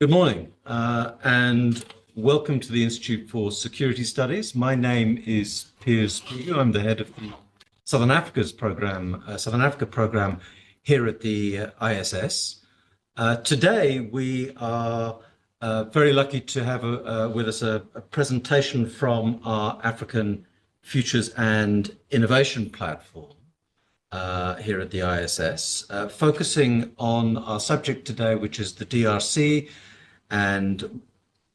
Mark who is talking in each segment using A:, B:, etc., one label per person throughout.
A: Good morning, and welcome to the Institute for Security Studies. My name is Piers Pugu. I'm the head of the Southern Africa program here at the ISS. Today, we are very lucky to have with us a presentation from our African Futures and Innovation platform here at the ISS, focusing on our subject today, which is the DRC. And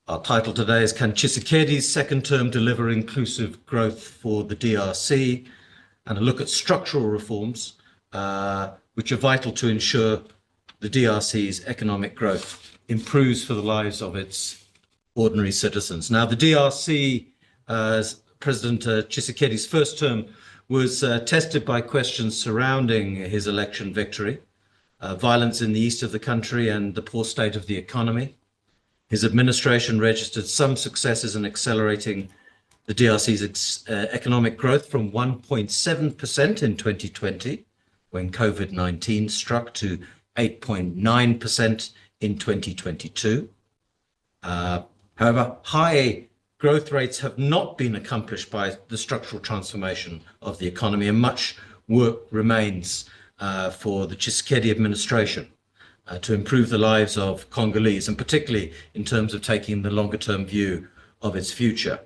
A: our title today is Can Tshisekedi's second term deliver inclusive growth for the DRC? And a look at structural reforms, which are vital to ensure the DRC's economic growth improves for the lives of its ordinary citizens. Now, the DRC, President Tshisekedi's first term was tested by questions surrounding his election victory, violence in the east of the country and the poor state of the economy. His administration registered some successes in accelerating the DRC's economic growth from 1.7% in 2020, when COVID-19 struck, to 8.9% in 2022. However, high growth rates have not been accomplished by the structural transformation of the economy, and much work remains for the Tshisekedi administration to improve the lives of Congolese, and particularly in terms of taking the longer-term view of its future.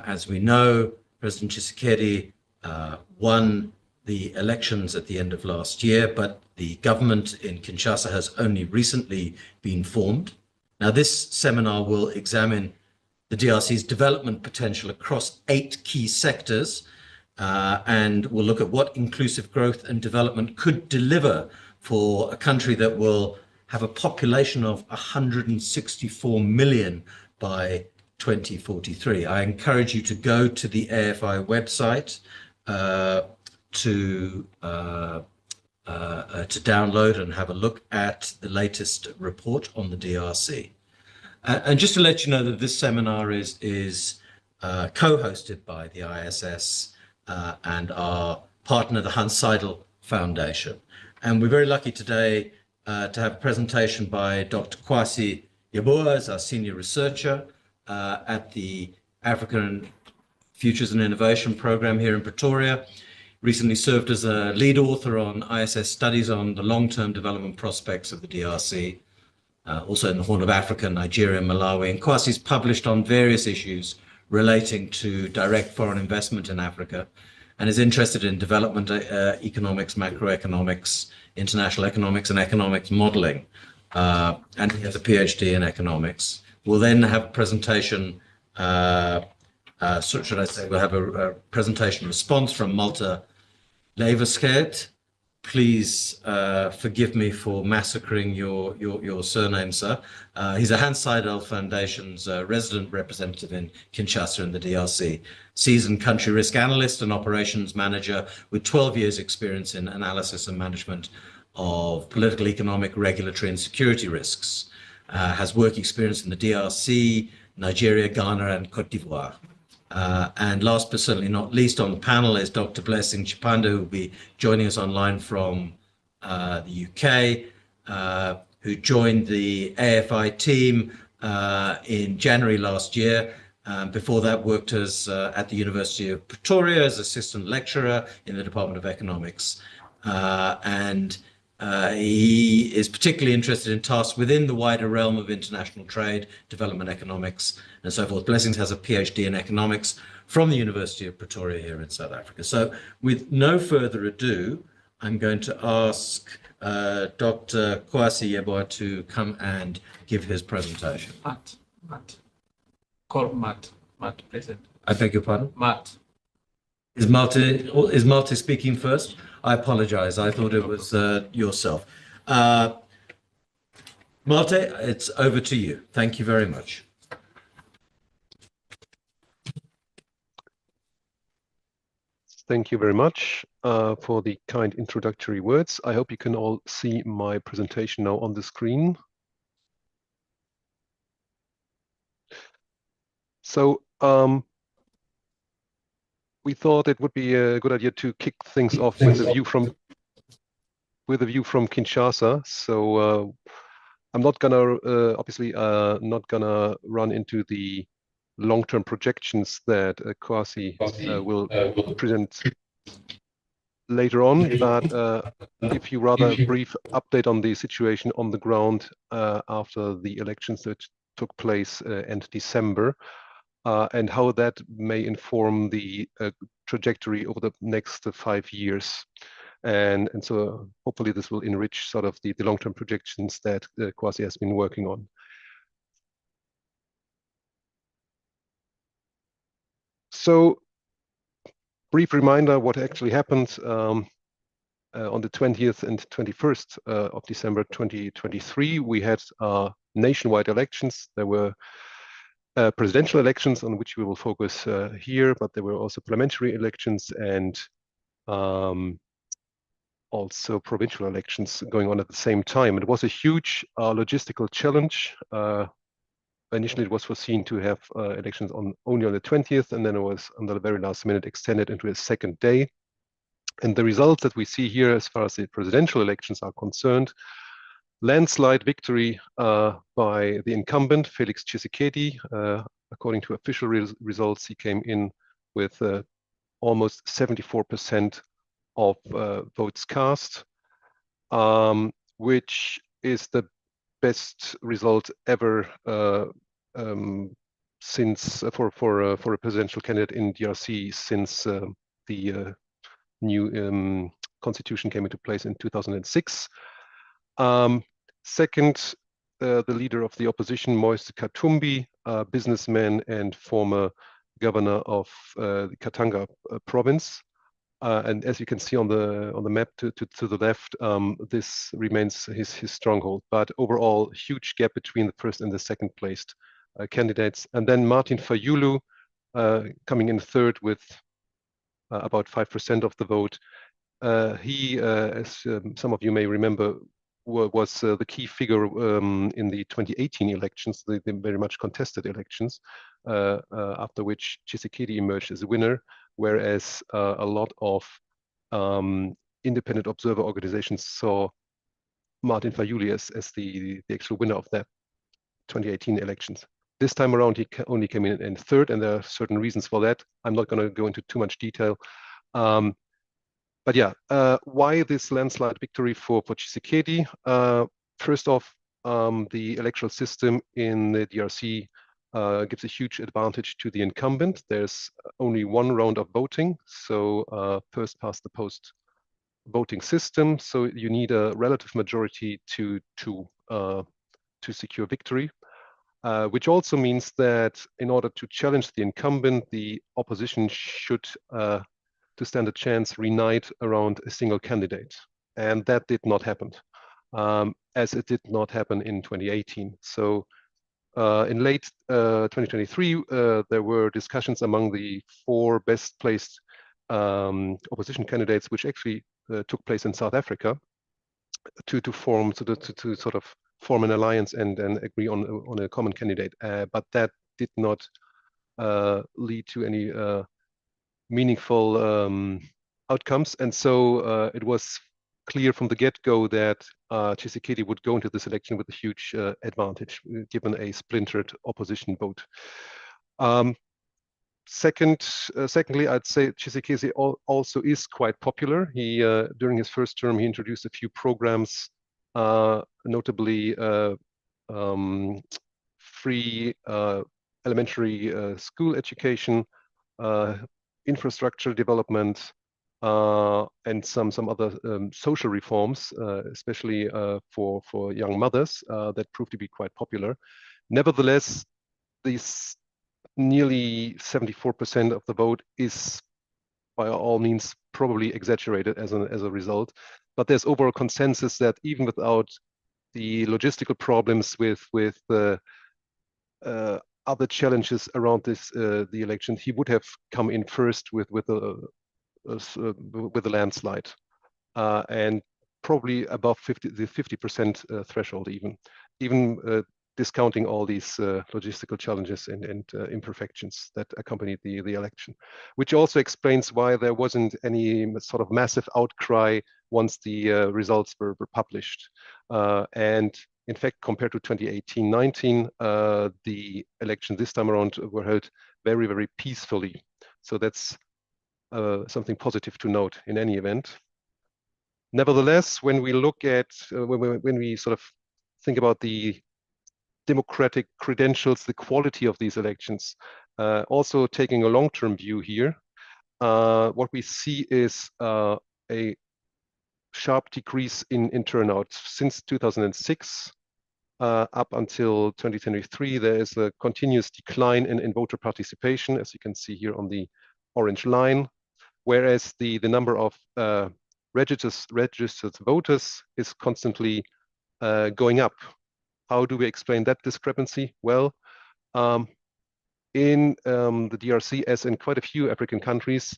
A: As we know, President Tshisekedi won the elections at the end of last year, but the government in Kinshasa has only recently been formed. Now, this seminar will examine the DRC's development potential across 8 key sectors, and we'll look at what inclusive growth and development could deliver for a country that will have a population of 164 million by 2043. I encourage you to go to the AFI website to download and have a look at the latest report on the DRC. And just to let you know that this seminar is co-hosted by the ISS and our partner, the Hanns Seidel Foundation. And we're very lucky today to have a presentation by Dr. Kwasi Yeboah, our senior researcher at the African Futures and Innovation program here in Pretoria. Recently served as a lead author on ISS studies on the long-term development prospects of the DRC, also in the Horn of Africa, Nigeria, Malawi. And Kwasi's published on various issues relating to direct foreign investment in Africa, and is interested in development economics, macroeconomics, international economics, and economics modeling. And he has a PhD in economics. We'll then have a presentation, we'll have a presentation response from Malte Leverskeid. Please forgive me for massacring your surname, sir. He's a Hanns Seidel Foundation's resident representative in Kinshasa in the DRC, seasoned country risk analyst and operations manager with 12 years experience in analysis and management of political, economic, regulatory and security risks. Has work experience in the DRC, Nigeria, Ghana and Cote d'Ivoire. And last but certainly not least on the panel is Dr. Blessing Chipanda, who will be joining us online from the UK, who joined the AFI team in January last year. Before that, worked as at the University of Pretoria as assistant lecturer in the Department of Economics. He is particularly interested in tasks within the wider realm of international trade, development economics, and so forth. Blessings has a PhD in economics from the University of Pretoria here in South Africa. So with no further ado, I'm going to ask Dr. Kwasi Yeboah to come and give his presentation.
B: Matt. Call Matt, present.
A: I beg your pardon?
B: Matt.
A: Is Malte speaking first? I apologize. I thought it was yourself. Malte, it's over to you. Thank you very much.
C: Thank you very much for the kind introductory words. I hope you can all see my presentation now on the screen. So we thought it would be a good idea to kick things off with a view from Kinshasa. So I'm not gonna obviously not gonna run into the long-term projections that Kwasi will present later on, but give you rather a brief update on the situation on the ground after the elections that took place end December, and how that may inform the trajectory over the next 5 years. And so hopefully this will enrich sort of the long-term projections that Kwasi has been working on. So, brief reminder what actually happened on the 20th and 21st of December 2023. We had nationwide elections. There were presidential elections on which we will focus here, but there were also parliamentary elections and also provincial elections going on at the same time. It was a huge logistical challenge. Initially, it was foreseen to have elections only on the 20th, and then it was on the very last minute extended into a second day. And the results that we see here as far as the presidential elections are concerned, landslide victory by the incumbent, Felix Tshisekedi. According to official results, he came in with almost 74% of votes cast, which is the best result ever since for a presidential candidate in DRC since the new constitution came into place in 2006. Second, the leader of the opposition, Moise Katumbi, businessman and former governor of the Katanga province. And as you can see on the map to the left, this remains his stronghold. But overall, huge gap between the first and the second placed candidates. And then Martin Fayulu coming in third with about 5% of the vote. He, as some of you may remember, was the key figure in the 2018 elections, the very much contested elections, after which Tshisekedi emerged as a winner, whereas a lot of independent observer organizations saw Martin Fayulu as the actual winner of that 2018 elections. This time around, he only came in third, and there are certain reasons for that. I'm not going to go into too much detail. But yeah, why this landslide victory for Tshisekedi? First off, the electoral system in the DRC gives a huge advantage to the incumbent. There's only one round of voting, so first past the post voting system. So you need a relative majority to secure victory, which also means that in order to challenge the incumbent, the opposition should to stand a chance reunite around a single candidate. And that did not happen, as it did not happen in 2018. So in late 2023, there were discussions among the 4 best placed opposition candidates, which actually took place in South Africa, to sort of form an alliance and agree on a common candidate. But that did not lead to any meaningful outcomes. And so it was clear from the get-go that Tshisekedi would go into this election with a huge advantage, given a splintered opposition vote. Secondly, I'd say Tshisekedi also is quite popular. He, during his first term, he introduced a few programs, notably free elementary school education, infrastructure development, and some other social reforms, especially for young mothers, that proved to be quite popular. Nevertheless, these nearly 74% of the vote is by all means probably exaggerated as a result. But there's overall consensus that even without the logistical problems with the other challenges around this the election, he would have come in first with a landslide, and probably above the 50% threshold, even discounting all these logistical challenges and imperfections that accompanied the election, which also explains why there wasn't any sort of massive outcry once the results were published. And In fact, compared to 2018-19, the elections this time around were held very, very peacefully. So that's something positive to note in any event. Nevertheless, when we look at, when we sort of think about the democratic credentials, the quality of these elections, also taking a long-term view here, what we see is a sharp decrease in turnout. Since 2006 up until 2023, there is a continuous decline in voter participation, as you can see here on the orange line, whereas the number of registered voters is constantly going up. How do we explain that discrepancy? Well, in the DRC, as in quite a few African countries,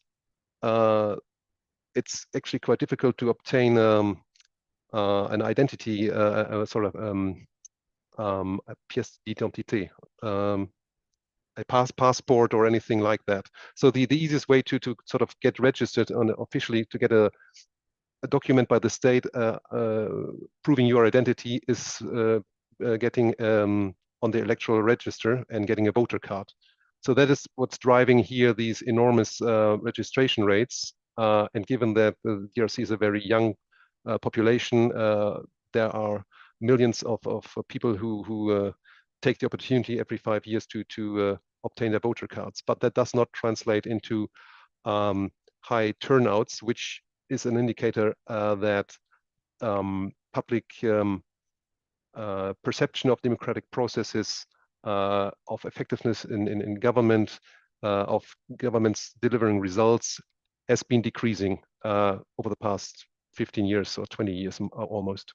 C: it's actually quite difficult to obtain an identity, sort of a pièce d'identité, a passport or anything like that. So the easiest way to sort of get registered officially, to get a document by the state proving your identity, is getting on the electoral register and getting a voter card. So that is what's driving here these enormous registration rates. And given that the DRC is a very young population, there are millions of people who take the opportunity every 5 years to obtain their voter cards. But that does not translate into high turnouts, which is an indicator that public perception of democratic processes, of effectiveness in government, of governments delivering results, has been decreasing over the past 15 years or 20 years almost.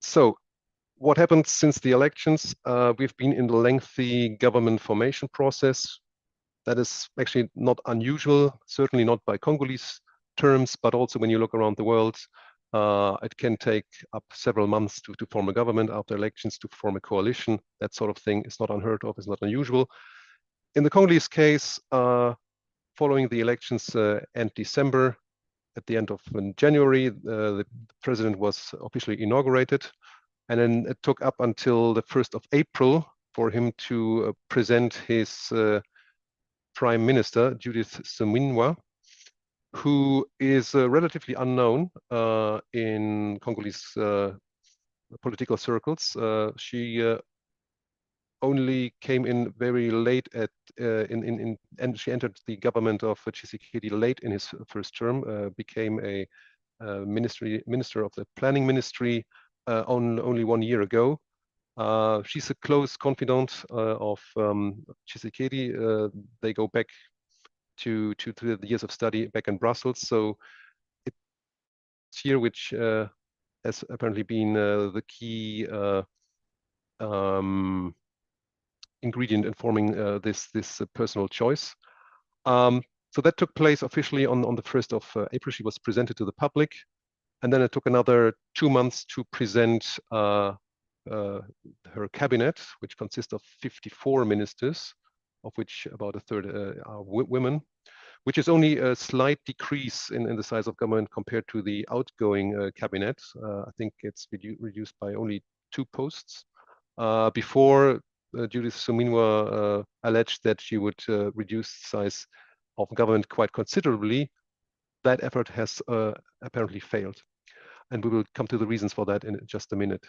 C: So what happened since the elections? We've been in the lengthy government formation process. That is actually not unusual, certainly not by Congolese terms, but also when you look around the world, it can take up several months to form a government, after elections to form a coalition. That sort of thing is not unheard of, is not unusual. In the Congolese case, following the elections end December, at the end of January, the president was officially inaugurated. And then it took up until the 1st of April for him to present his prime minister, Judith Suminwa, who is relatively unknown in Congolese political circles. She only came in very late and she entered the government of Tshisekedi late in his first term, became a minister of the planning ministry only 1 year ago. She's a close confidant of Tshisekedi. They go back to the years of study back in Brussels. So it's here which has apparently been the key ingredient in forming this personal choice. So that took place officially on the 1st of April. She was presented to the public. And then it took another 2 months to present her cabinet, which consists of 54 ministers, of which about a third are women, which is only a slight decrease in the size of government compared to the outgoing cabinet. I think it's reduced by only 2 posts. Before, Judith Suminwa alleged that she would reduce the size of government quite considerably. That effort has apparently failed. And we will come to the reasons for that in just a minute.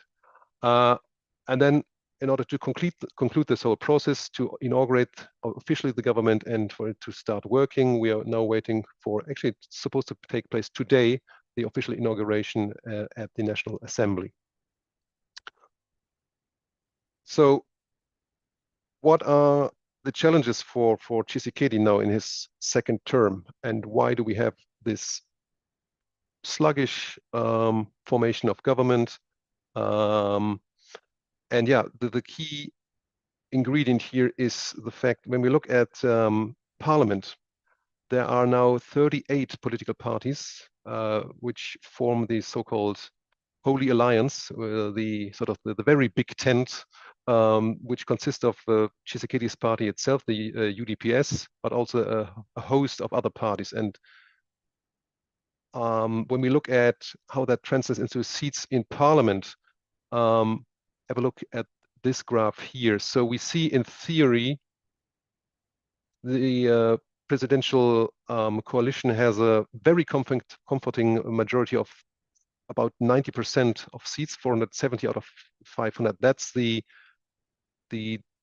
C: And then in order to conclude this whole process, to inaugurate officially the government and for it to start working, we are now waiting for, actually it's supposed to take place today, the official inauguration at the National Assembly. So what are the challenges for Tshisekedi now in his second term, and why do we have this sluggish formation of government? And yeah, the key ingredient here is the fact, when we look at parliament, there are now 38 political parties which form the so-called Holy Alliance, the sort of the very big tent, which consists of Tshisekedi's party itself, the UDPS, but also a host of other parties. And when we look at how that translates into seats in parliament, have a look at this graph here. So we see in theory, the presidential coalition has a very comforting majority of about 90% of seats, 470 out of 500. That's the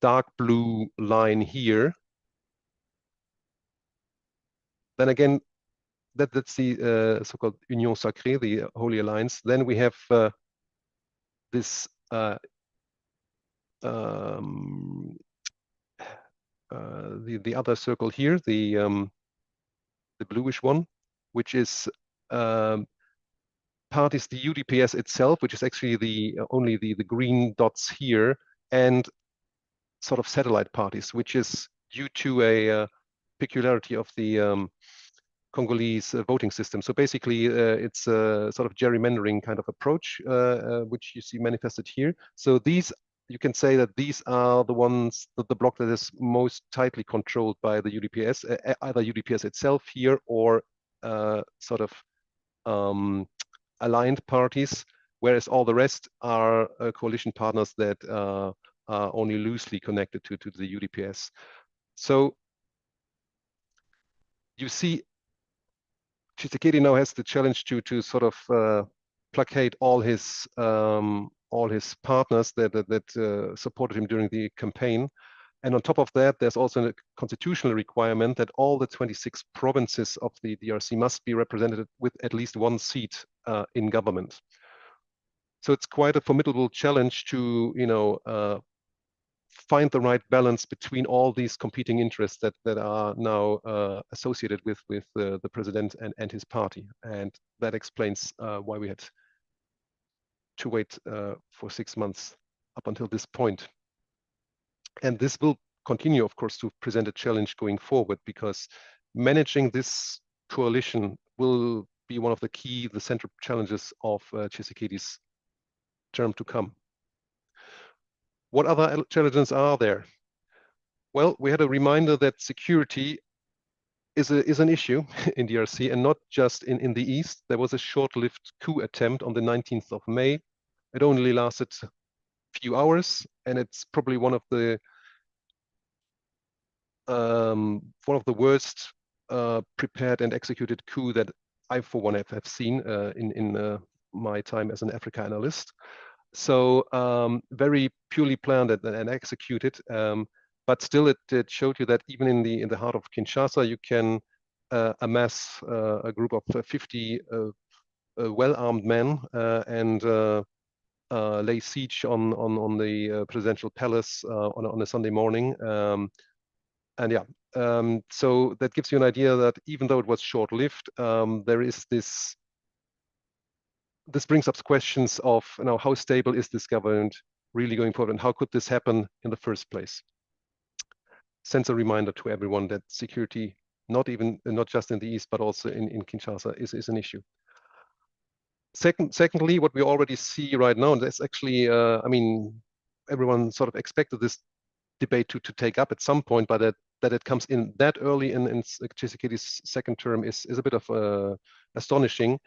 C: dark blue line here. Then again, that's the so-called Union Sacrée, the Holy Alliance. Then we have this the other circle here, the bluish one, which is parties, the UDPS itself, which is actually the only the green dots here, and sort of satellite parties, which is due to a peculiarity of the Congolese voting system. So basically, it's a sort of gerrymandering kind of approach, which you see manifested here. So these, you can say that these are the ones, the block that is most tightly controlled by the UDPS, either UDPS itself here or sort of aligned parties, whereas all the rest are coalition partners that are only loosely connected to the UDPS. So you see, Tshisekedi now has the challenge to sort of placate all his partners that supported him during the campaign. And on top of that, there's also a constitutional requirement that all the 26 provinces of the DRC must be represented with at least one seat in government. So it's quite a formidable challenge to, you know, find the right balance between all these competing interests that are now associated with the president and his party. And that explains why we had to wait for 6 months up until this point. And this will continue, of course, to present a challenge going forward, because managing this coalition will be one of the central challenges of Tshisekedi's term to come. What other challenges are there? Well, we had a reminder that security is an issue in DRC, and not just in the east. There was a short-lived coup attempt on the 19th of May. It only lasted a few hours, and it's probably one of the worst prepared and executed coup that I, for one, have seen in my time as an Africa analyst. So very purely planned and executed, but still it showed you that even in the heart of Kinshasa, you can amass a group of 50 well-armed men and lay siege on the presidential palace on a Sunday morning. And yeah, so that gives you an idea that even though it was short-lived, there is this brings up questions of, you know, how stable is this government really going forward, and how could this happen in the first place? Sends a reminder to everyone that security, not just in the east, but also in Kinshasa, is an issue. Secondly, what we already see right now, and that's actually, I mean, everyone sort of expected this debate to take up at some point, but that it comes in that early in Tshisekedi's second term is a bit of astonishing.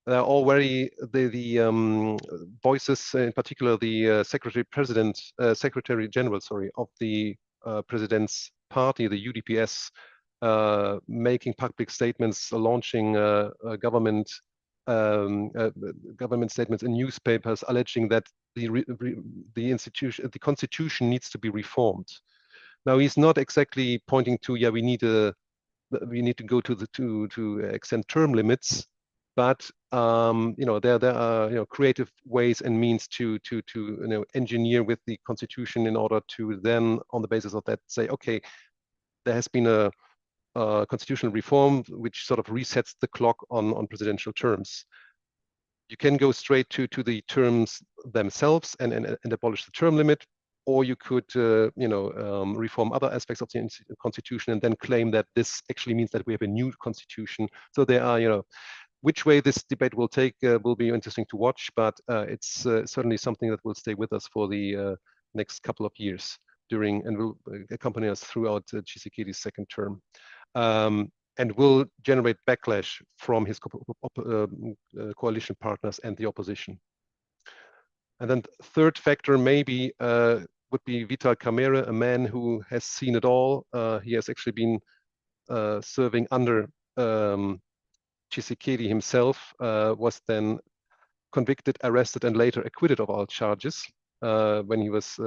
C: Already the voices, in particular the Secretary General, sorry, of the president's party, the UDPS, making public statements, launching government statements in newspapers, alleging that the constitution needs to be reformed. Now, he's not exactly pointing to, yeah, we need to go to extend term limits, but you know, there are, you know, creative ways and means to you know, engineer with the constitution in order to then, on the basis of that, say, okay, there has been a constitutional reform which sort of resets the clock on presidential terms. You can go straight to the terms themselves and abolish the term limit, or you could you know, reform other aspects of the constitution and then claim that this actually means that we have a new constitution. So there are, you know, which way this debate will take will be interesting to watch, but it's certainly something that will stay with us for the next couple of years and will accompany us throughout Tshisekedi's second term. and will generate backlash from his coalition partners and the opposition. And then third factor maybe would be Vital Kamerhe, a man who has seen it all. He has actually been serving under Tshisekedi himself, was then convicted, arrested, and later acquitted of all charges when he was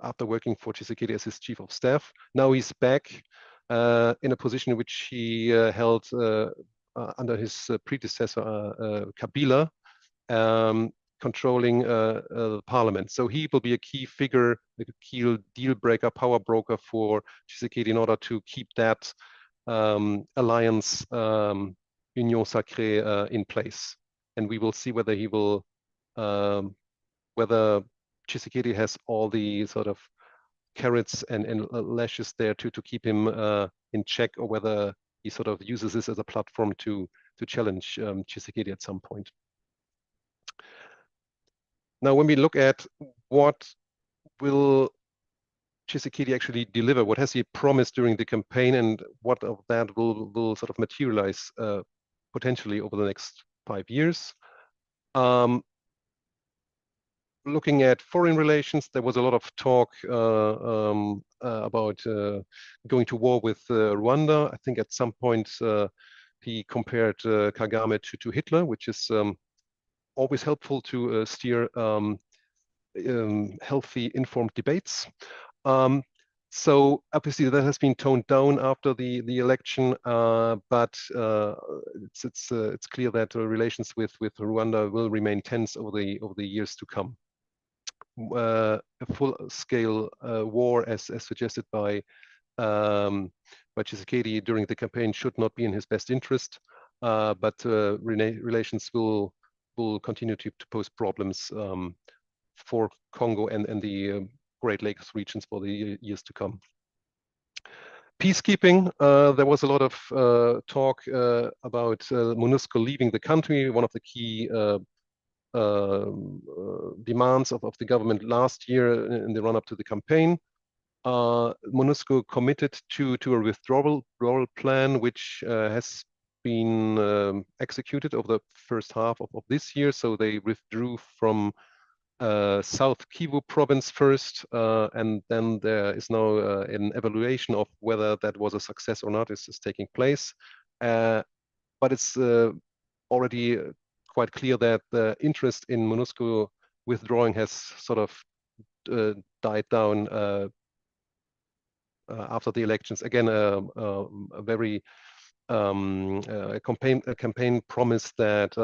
C: after working for Tshisekedi as his chief of staff. Now he's back in a position which he held under his predecessor Kabila, controlling parliament. So he will be a key figure, a key deal breaker, power broker for Tshisekedi in order to keep that alliance Union Sacrée in place. And we will see whether he will, whether Tshisekedi has all the sort of carrots and lashes there to keep him in check, or whether he sort of uses this as a platform to challenge Tshisekedi at some point. Now, when we look at what will Tshisekedi actually deliver, what has he promised during the campaign, and what of that will sort of materialize potentially over the next 5 years. Looking at foreign relations, there was a lot of talk about going to war with Rwanda. I think at some point he compared Kagame to Hitler, which is always helpful to steer healthy, informed debates. So obviously that has been toned down after the election, but it's clear that relations with Rwanda will remain tense over the years to come. A full-scale war, as suggested by Tshisekedi during the campaign, should not be in his best interest, but relations will continue to pose problems for Congo and the Great Lakes regions for the years to come. Peacekeeping, there was a lot of talk about MONUSCO leaving the country. One of the key demands of the government last year in the run-up to the campaign. MONUSCO committed to a withdrawal plan, which has been executed over the first half of this year. So they withdrew from South Kivu province first, and then there is now an evaluation of whether that was a success or not is taking place. But it's already quite clear that the interest in MONUSCO withdrawing has sort of died down after the elections. Again, a very campaign promise that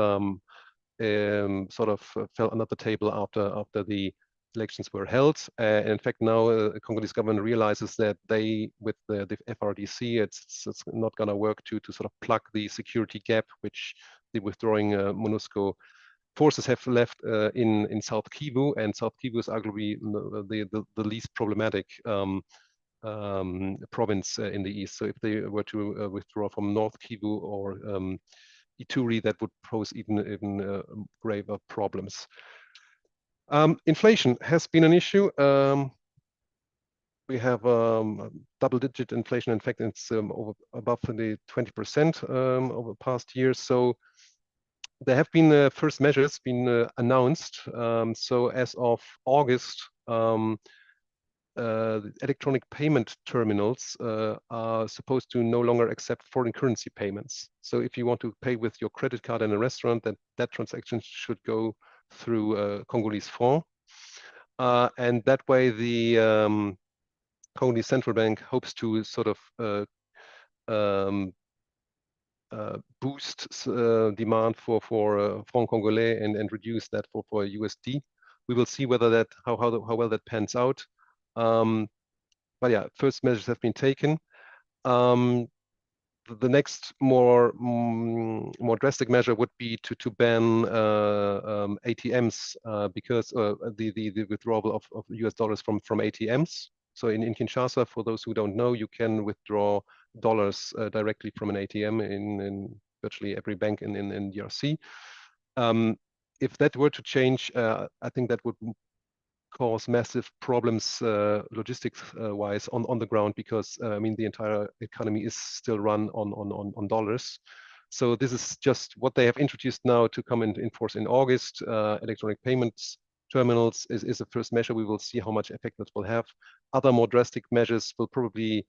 C: sort of fell under the table after the elections were held. In fact, now the Congolese government realizes that they, with the FRDC, it's not going to work to sort of plug the security gap which the withdrawing MONUSCO forces have left in South Kivu, and South Kivu is arguably the least problematic province in the east. So if they were to withdraw from North Kivu or Ituri, that would pose even graver problems. Inflation has been an issue. We have double-digit inflation. In fact, it's above the 20% over the past years. So there have been first measures been announced. So as of August, electronic payment terminals are supposed to no longer accept foreign currency payments. So if you want to pay with your credit card in a restaurant, that transaction should go through Congolese franc. And that way the Congolese Central Bank hopes to sort of boost demand for franc Congolais and reduce that for USD. We will see whether how well that pans out. But yeah, first measures have been taken. The next more drastic measure would be to ban ATMs because the withdrawal of US dollars from ATMs. So in Kinshasa, for those who don't know, you can withdraw dollars directly from an ATM in virtually every bank in DRC. If that were to change, I think that would cause massive problems logistics wise on the ground, because I mean the entire economy is still run on dollars. So this is just what they have introduced now to come in force in August. Electronic payments terminals is the first measure. We will see how much effect that will have. Other more drastic measures will probably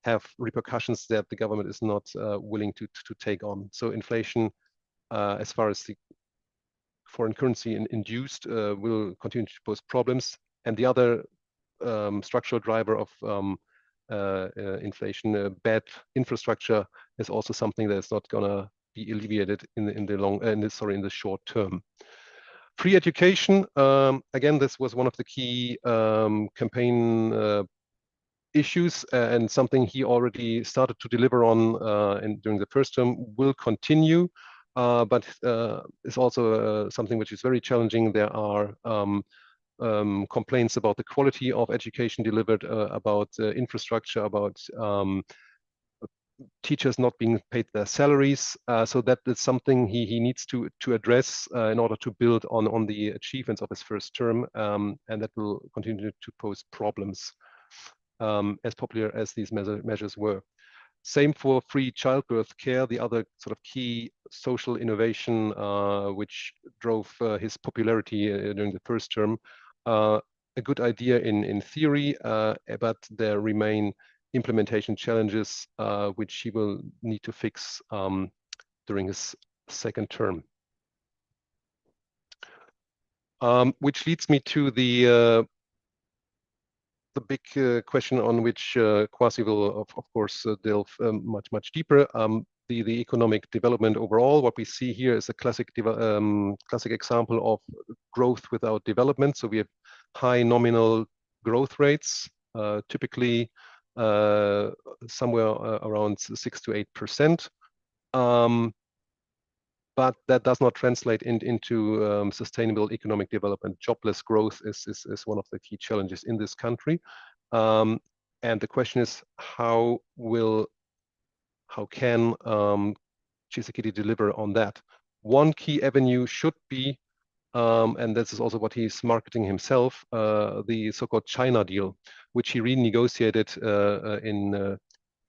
C: have repercussions that the government is not willing to take on. So inflation, as far as the foreign currency induced, will continue to pose problems. And the other structural driver of inflation, bad infrastructure, is also something that is not going to be alleviated in the short term. Free education, again, this was one of the key campaign issues, and something he already started to deliver on during the first term, will continue, but is also something which is very challenging. There are complaints about the quality of education delivered, about infrastructure, about teachers not being paid their salaries. So that is something he needs to address in order to build on the achievements of his first term, and that will continue to pose problems, as popular as these measures were. Same for free childbirth care, the other sort of key social innovation which drove his popularity during the first term. A good idea in theory, but there remain implementation challenges which he will need to fix during his second term. Which leads me to the big question on which Kwasi will, of course, delve much deeper. The economic development overall. What we see here is a classic example of growth without development. So we have high nominal growth rates, typically somewhere around 6 to 8%. But that does not translate into sustainable economic development. Jobless growth is one of the key challenges in this country. And the question is, how can Tshisekedi deliver on that? One key avenue should be, and this is also what he's marketing himself, the so-called China deal, which he renegotiated in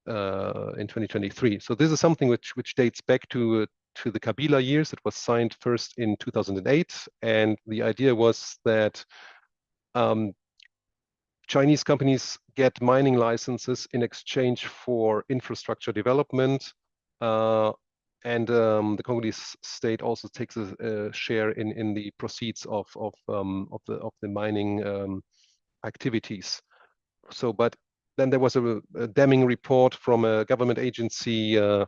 C: 2023. So this is something which dates back to the Kabila years. It was signed first in 2008, and the idea was that Chinese companies get mining licenses in exchange for infrastructure development, and the Congolese state also takes a share in the proceeds of the mining activities. So, but then there was a damning report from a government agency, I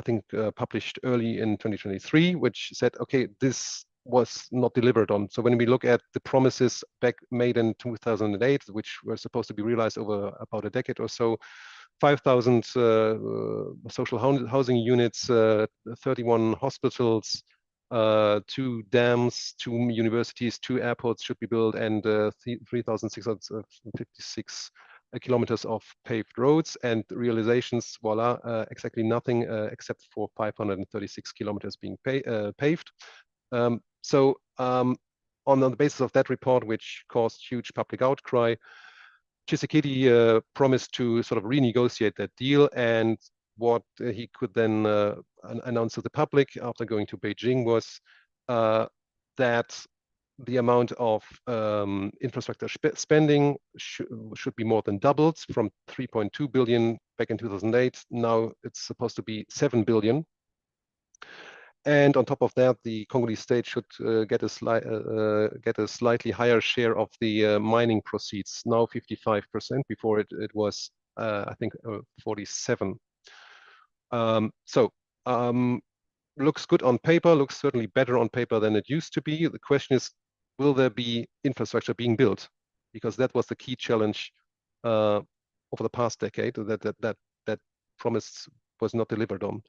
C: think published early in 2023, which said, okay, this was not delivered on. So when we look at the promises made in 2008, which were supposed to be realized over about a decade or so, 5,000 social housing units, 31 hospitals, 2 dams, 2 universities, 2 airports should be built, and 3,656 kilometers of paved roads, and realizations, voila, exactly nothing except for 536 kilometers being paved. So on the basis of that report, which caused huge public outcry, Tshisekedi promised to sort of renegotiate that deal, and what he could then announce to the public after going to Beijing was that the amount of infrastructure spending should be more than doubled from 3.2 billion back in 2008. Now it's supposed to be 7 billion. And on top of that, the Congolese state should get a slightly higher share of the mining proceeds. Now 55%. Before it was, I think, 47. Looks good on paper. Looks certainly better on paper than it used to be. The question is, will there be infrastructure being built? Because that was the key challenge over the past decade. That promise was not delivered on.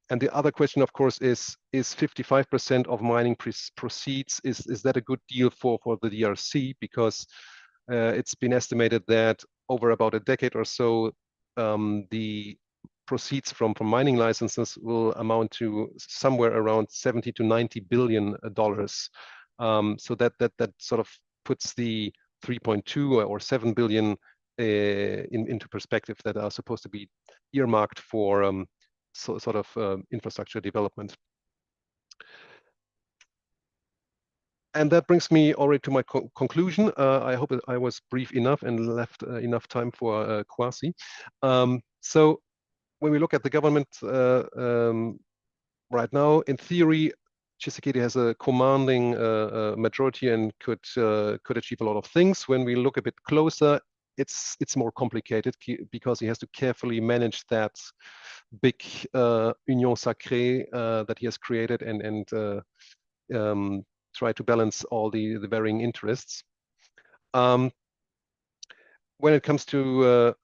C: And the other question, of course, is 55% of mining proceeds, is that a good deal for the DRC? Because it's been estimated that over about a decade or so, the proceeds from mining licenses will amount to somewhere around 70 to 90 billion dollars. So that sort of puts the 3.2 or 7 billion into perspective that are supposed to be earmarked for sort of infrastructure development. And that brings me already to my conclusion. I hope that I was brief enough and left enough time for Kwasi. So when we look at the government right now, in theory, Tshisekedi has a commanding majority and could achieve a lot of things. When we look a bit closer, it's more complicated because he has to carefully manage that big union sacrée that he has created and try to balance all the varying interests. When it comes to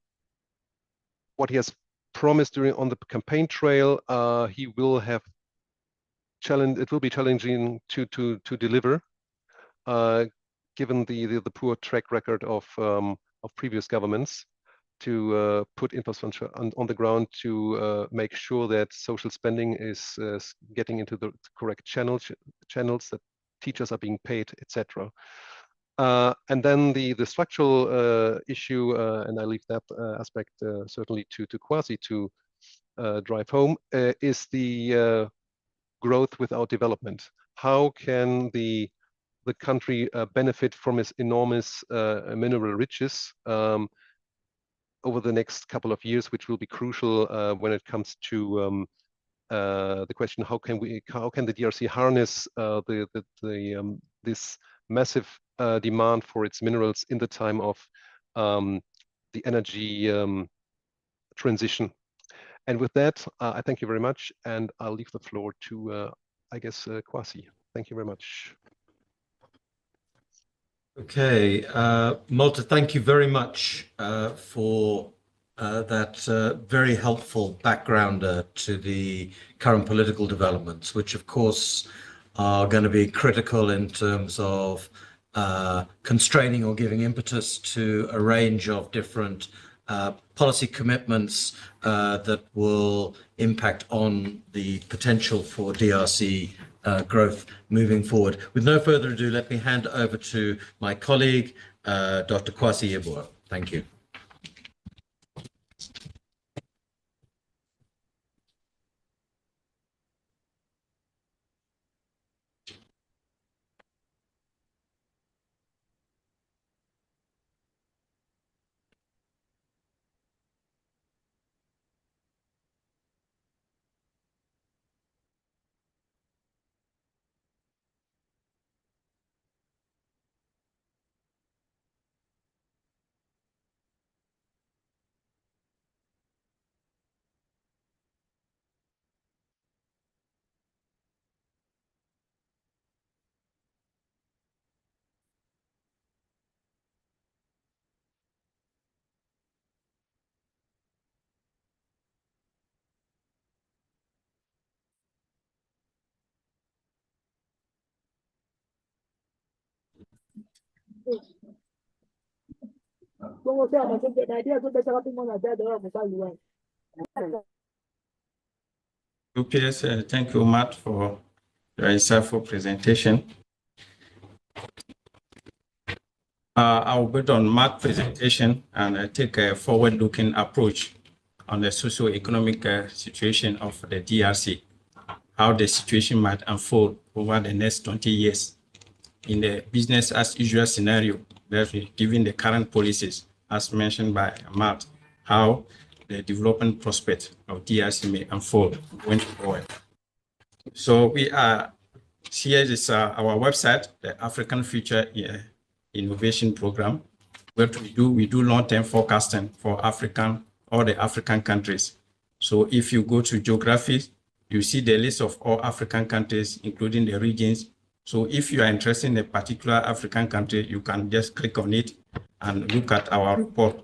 C: what he has promised on the campaign trail, he will have it will be challenging to deliver, given the poor track record of previous governments, to put infrastructure on the ground to make sure that social spending is getting into the correct channels, that teachers are being paid, etc. And then the structural issue, and I leave that aspect certainly to Kwasi to drive home, is the growth without development. How can the country benefit from its enormous mineral riches over the next couple of years, which will be crucial when it comes to the question: how can the DRC harness this massive demand for its minerals in the time of the energy transition? And with that, I thank you very much, and I'll leave the floor to, I guess, Kwasi. Thank you very much.
A: Okay, Malta, thank you very much for that very helpful backgrounder to the current political developments, which of course are going to be critical in terms of constraining or giving impetus to a range of different policy commitments that will impact on the potential for DRC growth moving forward. With no further ado, let me hand over to my colleague, Dr. Kwasi Yeboah. Thank you.
B: Thank you, Matt, for your insightful presentation. I will build on Matt's presentation and take a forward-looking approach on the socio-economic situation of the DRC, how the situation might unfold over the next 20 years in the business as usual scenario, given the current policies, as mentioned by Matt, how the development prospect of DRC may unfold going forward. So here is our website, the African Future Innovation Program. What we do long-term forecasting for all the African countries. So if you go to geography, you see the list of all African countries, including the regions. So if you are interested in a particular African country, you can just click on it and look at our report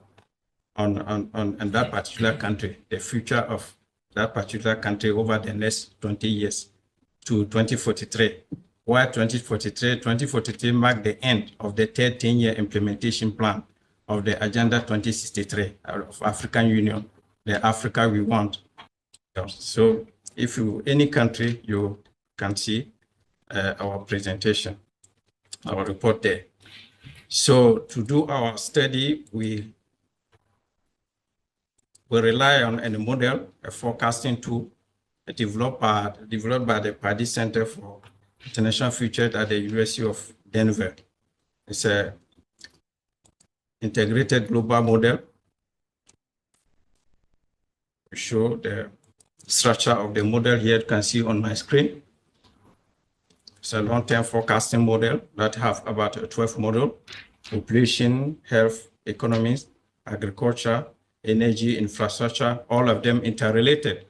B: on that particular country, the future of that particular country over the next 20 years to 2043. Where 2043 marked the end of the third 10-year implementation plan of the Agenda 2063 of African Union, the Africa we want. So if any country, you can see our presentation, our report there. So to do our study, we rely on a model, a forecasting tool, developed by the Paddy Center for International Futures at the University of Denver. It's an integrated global model. We show the structure of the model here. You can see on my screen. It's a long-term forecasting model that have about 12 models: population, health, economies, agriculture, energy, infrastructure, all of them interrelated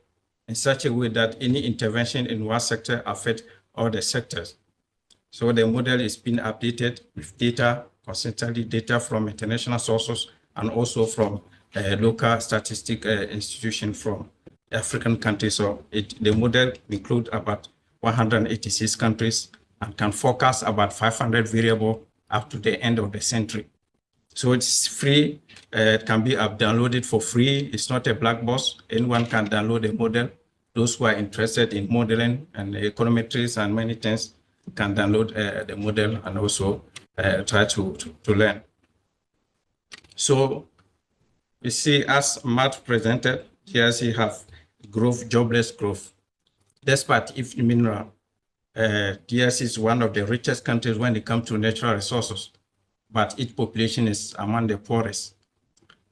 B: in such a way that any intervention in one sector affects all the sectors. So the model is being updated with data, consistently data from international sources and also from local statistic institution from African countries. So the model includes about 186 countries and can forecast about 500 variables up to the end of the century. So it's free. It can be downloaded for free. It's not a black box. Anyone can download the model. Those who are interested in modeling and econometrics and many things can download the model and also try to learn. So you see, as Matt presented, DRC have growth, jobless growth. Despite if mineral, DRC is one of the richest countries when it comes to natural resources, but its population is among the poorest.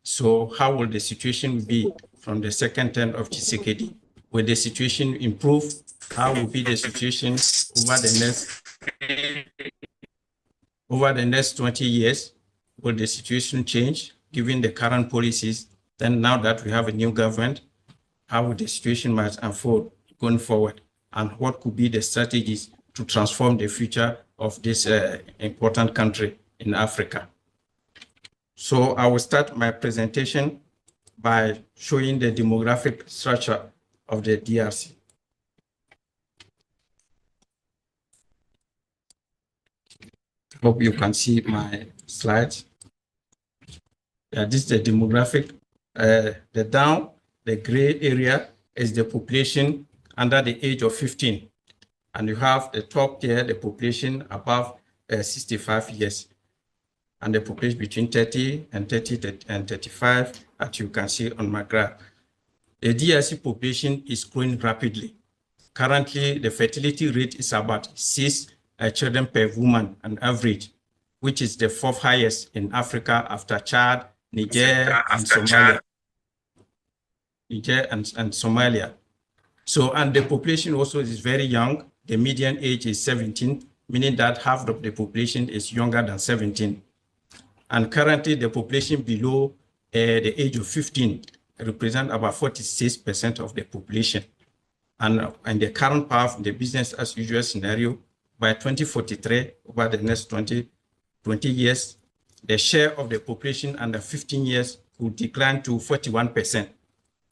B: So how will the situation be from the second term of Tshisekedi? Will the situation improve? How will be the situation over the next 20 years? Will the situation change given the current policies? Then now that we have a new government, how will the situation might unfold going forward? And what could be the strategies to transform the future of this important country in Africa? So I will start my presentation by showing the demographic structure of the DRC. Hope you can see my slides. Yeah, this is the demographic. The gray area is the population under the age of 15. And you have the top there, the population above 65 years. And the population between 30 and 35, as you can see on my graph. The DRC population is growing rapidly. Currently, the fertility rate is about 6 children per woman on average, which is the 4th highest in Africa after Chad, Niger, and Somalia. Somalia. So, and the population also is very young. The median age is 17, meaning that half of the population is younger than 17. And currently, the population below the age of 15 represent about 46% of the population. And the current path, the business as usual scenario, by 2043, over the next 20 years, the share of the population under 15 years will decline to 41%,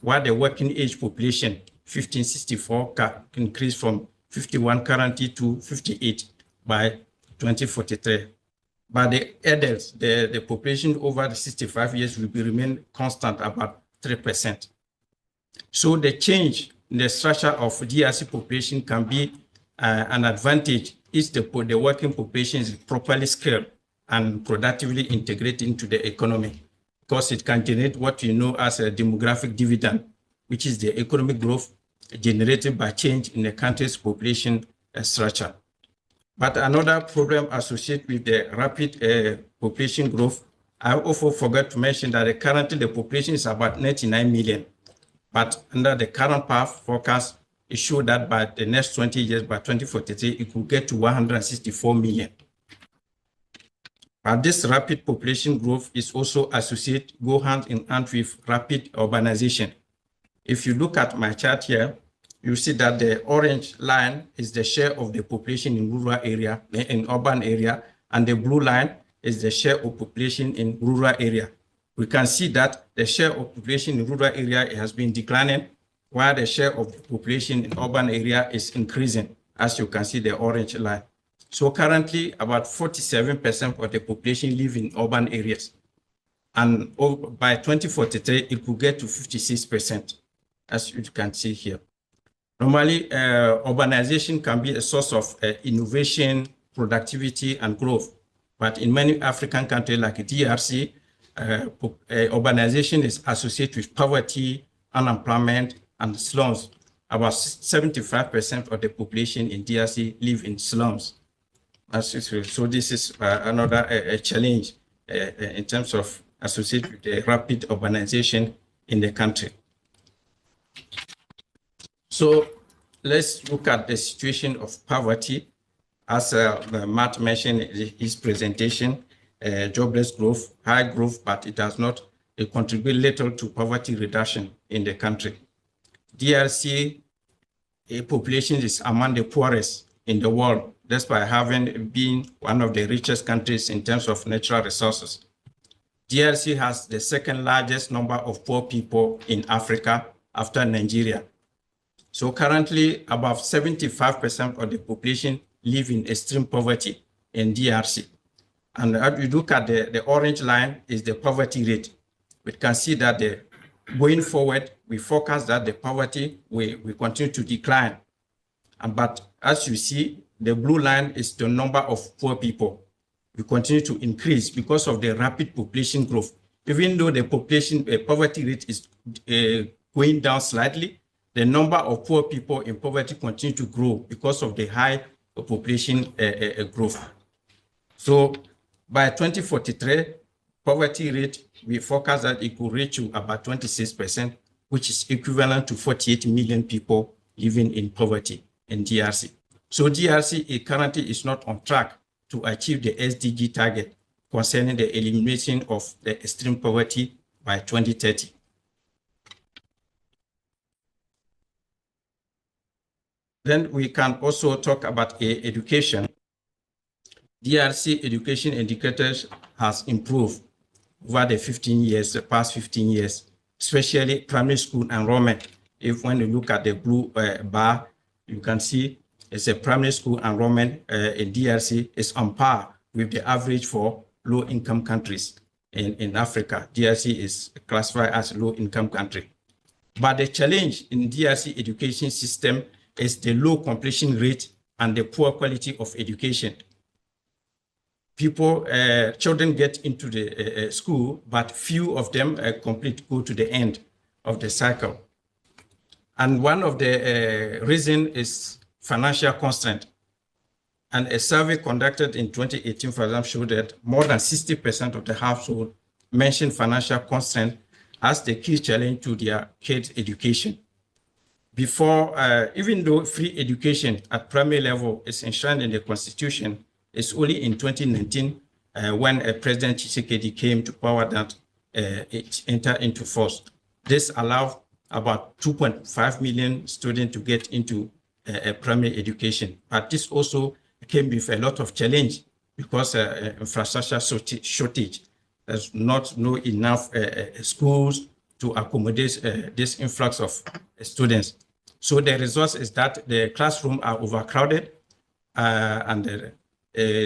B: while the working age population, 1564, can increase from 51 currently to 58 by 2043. But the adults, the population over the 65 years will remain constant, about 3%. So the change in the structure of DRC population can be an advantage if the working population is properly skilled and productively integrated into the economy, because it can generate what you know as a demographic dividend, which is the economic growth generated by change in the country's population structure. But another problem associated with the rapid population growth, I also forgot to mention that currently the population is about 99 million. But under the current path forecast, it showed that by the next 20 years, by 2043, it could get to 164 million. But this rapid population growth is also associated, go hand in hand with rapid urbanization. If you look at my chart here, you see that the orange line is the share of the population in rural area, in urban area, and the blue line is the share of population in rural area. We can see that the share of population in rural area has been declining, while the share of population in urban area is increasing, as you can see the orange line. So currently, about 47% of the population live in urban areas. And by 2043, it could get to 56%, as you can see here. Normally, urbanization can be a source of innovation, productivity, and growth. But in many African countries like DRC, urbanization is associated with poverty, unemployment, and slums. About 75% of the population in DRC live in slums. So this is another challenge in terms of associated with the rapid urbanization in the country. So let's look at the situation of poverty. As Matt mentioned in his presentation, jobless growth, high growth, but it does not contribute little to poverty reduction in the country. DRC population is among the poorest in the world, despite having been one of the richest countries in terms of natural resources. DRC has the second largest number of poor people in Africa after Nigeria. So currently, about 75% of the population live in extreme poverty in DRC. And if you look at the orange line is the poverty rate. We can see that going forward, we forecast that the poverty will continue to decline. But as you see, the blue line is the number of poor people. We continue to increase because of the rapid population growth. Even though the population poverty rate is going down slightly, the number of poor people in poverty continue to grow because of the high population growth. So by 2043, poverty rate, we forecast that it could reach to about 26%, which is equivalent to 48 million people living in poverty in DRC. So DRC currently is not on track to achieve the SDG target concerning the elimination of the extreme poverty by 2030. Then we can also talk about education. DRC education indicators has improved over the past 15 years, especially primary school enrollment. When you look at the blue bar, you can see it's a primary school enrollment in DRC is on par with the average for low-income countries in Africa. DRC is classified as a low-income country. But the challenge in DRC education system is the low completion rate and the poor quality of education. Children get into the school, but few of them go to the end of the cycle. And one of the reasons is financial constraint. And a survey conducted in 2018, for example, showed that more than 60% of the household mentioned financial constraint as the key challenge to their kids' education. Even though free education at primary level is enshrined in the Constitution, it's only in 2019 when President Tshisekedi came to power that it entered into force. This allowed about 2.5 million students to get into primary education. But this also came with a lot of challenge because infrastructure shortage. There's not enough schools to accommodate this influx of students. So the result is that the classrooms are overcrowded and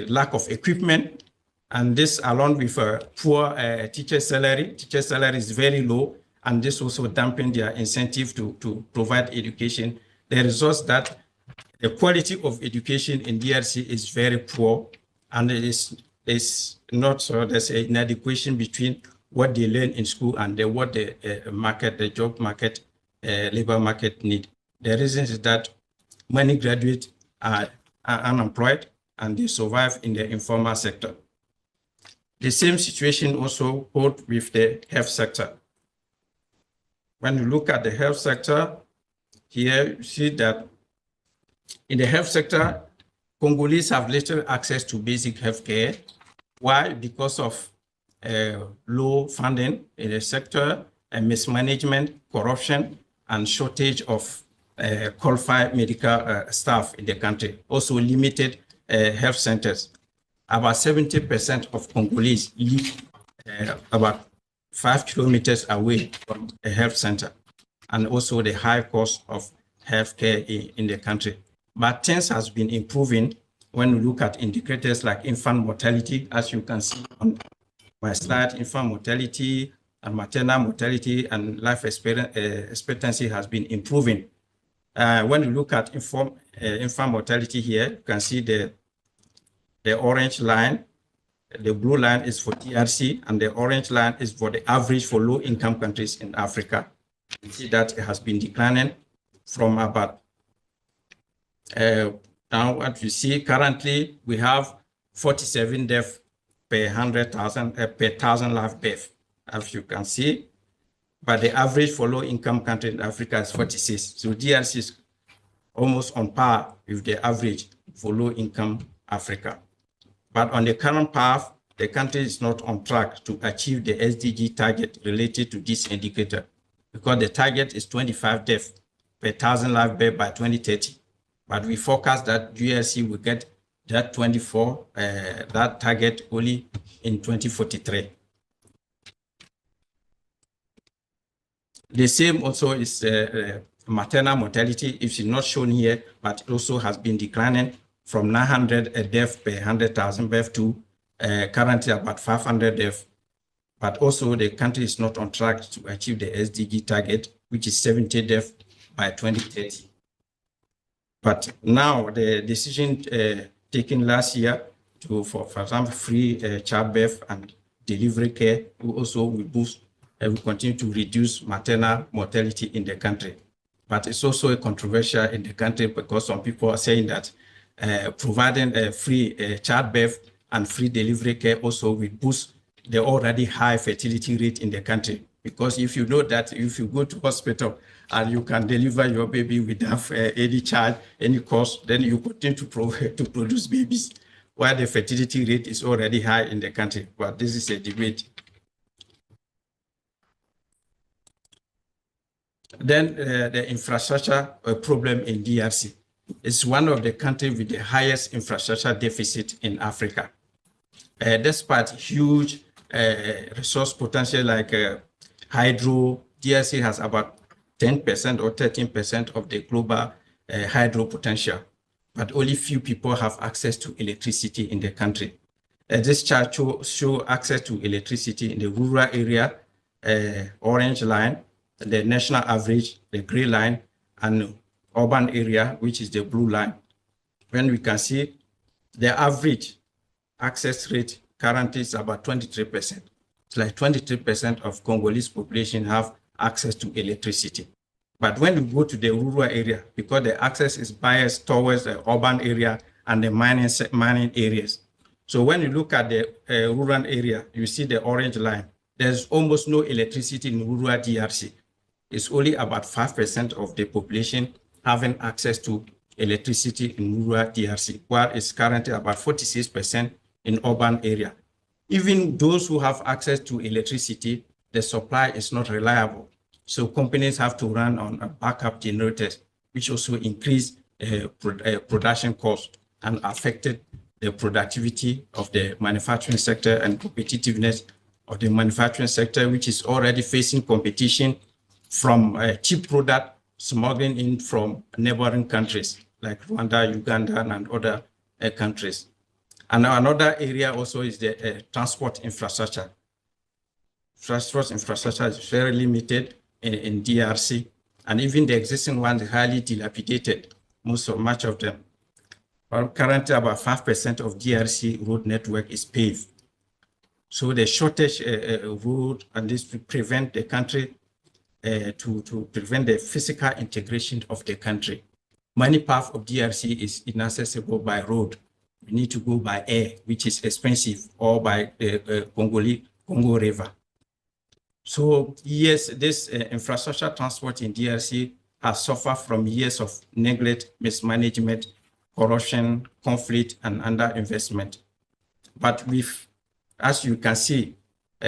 B: lack of equipment. And this along with poor teacher salary. Teacher salary is very low, and this also dampened their incentive to provide education. The result that the quality of education in DRC is very poor, and there's an inadequation between what they learn in school and what the job market, labor market need. The reason is that many graduates are unemployed and they survive in the informal sector. The same situation also holds with the health sector. When you look at the health sector, here you see that in the health sector, Congolese have little access to basic health care. Why? Because of low funding in the sector, and mismanagement, corruption, and shortage of qualified medical staff in the country. Also limited health centers. About 70% of Congolese live about 5 kilometers away from a health center, and also the high cost of healthcare in the country. But things has been improving when we look at indicators like infant mortality, as you can see on my slide. Infant mortality and maternal mortality and life expectancy has been improving. When you look at infant mortality here, you can see the orange line, The blue line is for DRC, and the orange line is for the average for low-income countries in Africa. You see that it has been declining from about, now what you see currently, we have 47 deaths per 100,000, per 1,000 live birth, as you can see. But the average for low-income country in Africa is 46. So DRC is almost on par with the average for low-income Africa. But on the current path, the country is not on track to achieve the SDG target related to this indicator, because the target is 25 deaths per 1,000 live birth by 2030. But we forecast that DRC will get that 24, that target only in 2043. The same also is maternal mortality. It's not shown here, but it also has been declining from 900 deaths per 100,000 births to currently about 500 deaths. But also the country is not on track to achieve the SDG target, which is 70 deaths by 2030. But now the decision taken last year to, for example, free childbirth and delivery care will boost and will continue to reduce maternal mortality in the country. But it's also a controversial in the country because some people are saying that providing a free childbirth and free delivery care also will boost the already high fertility rate in the country. Because if you know that if you go to hospital and you can deliver your baby without any charge, any cost, then you continue to produce babies, while the fertility rate is already high in the country. But this is a debate. Then the infrastructure problem in DRC is one of the countries with the highest infrastructure deficit in Africa. Despite huge resource potential like hydro, DRC has about 10% or 13% of the global hydro potential, but only few people have access to electricity in the country. This chart shows access to electricity in the rural area, orange line, the national average, the gray line, and urban area, which is the blue line. When we can see the average access rate currently is about 23%. It's like 23% of Congolese population have access to electricity. But when we go to the rural area, because the access is biased towards the urban area and the mining areas. So when you look at the rural area, you see the orange line. There's almost no electricity in rural DRC. It's only about 5% of the population having access to electricity in rural DRC, while it's currently about 46% in urban area. Even those who have access to electricity, the supply is not reliable. So companies have to run on backup generators, which also increase production cost and affected the productivity of the manufacturing sector and competitiveness of the manufacturing sector, which is already facing competition from cheap product smuggling in from neighboring countries like Rwanda, Uganda, and other countries. And another area also is the transport infrastructure. Transport infrastructure is very limited in DRC, and even the existing ones are highly dilapidated, much of them. Well, currently, about 5% of DRC road network is paved. So the shortage road, and this will prevent the country to prevent the physical integration of the country. Many parts of DRC is inaccessible by road. We need to go by air, which is expensive, or by the Congo River. So yes, this infrastructure transport in DRC has suffered from years of neglect, mismanagement, corruption, conflict, and underinvestment. But as you can see,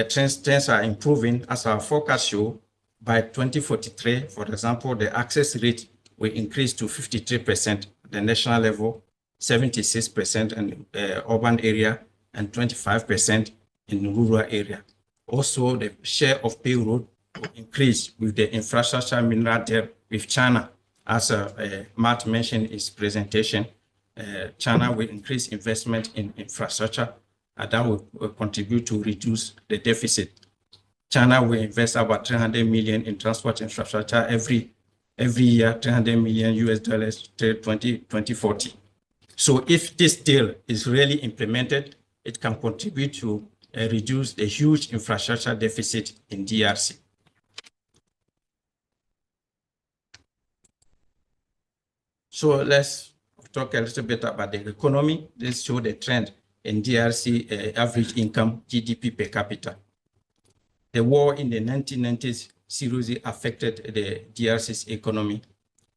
B: trends are improving as our forecast show. By 2043, for example, the access rate will increase to 53% at the national level, 76% in urban area, and 25% in rural area. Also, the share of pay road will increase with the infrastructure mineral debt with China. As Matt mentioned in his presentation, China will increase investment in infrastructure, and that will contribute to reduce the deficit. China will invest about 300 million in transport infrastructure every year, 300 million US dollars till 2040. So if this deal is really implemented, it can contribute to reduce the huge infrastructure deficit in DRC. So let's talk a little bit about the economy. Let's show the trend in DRC average income, GDP per capita. The war in the 1990s seriously affected the DRC's economy,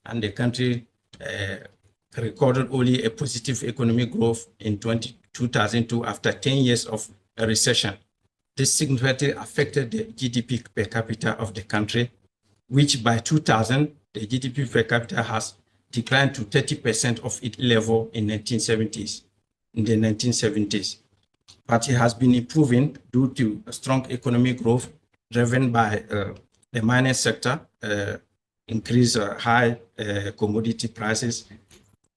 B: and the country recorded only a positive economic growth in 2002 after 10 years of a recession. This significantly affected the GDP per capita of the country, which by 2000, the GDP per capita has declined to 30% of its level in the 1970s. But it has been improving due to a strong economic growth driven by the mining sector, increased high commodity prices.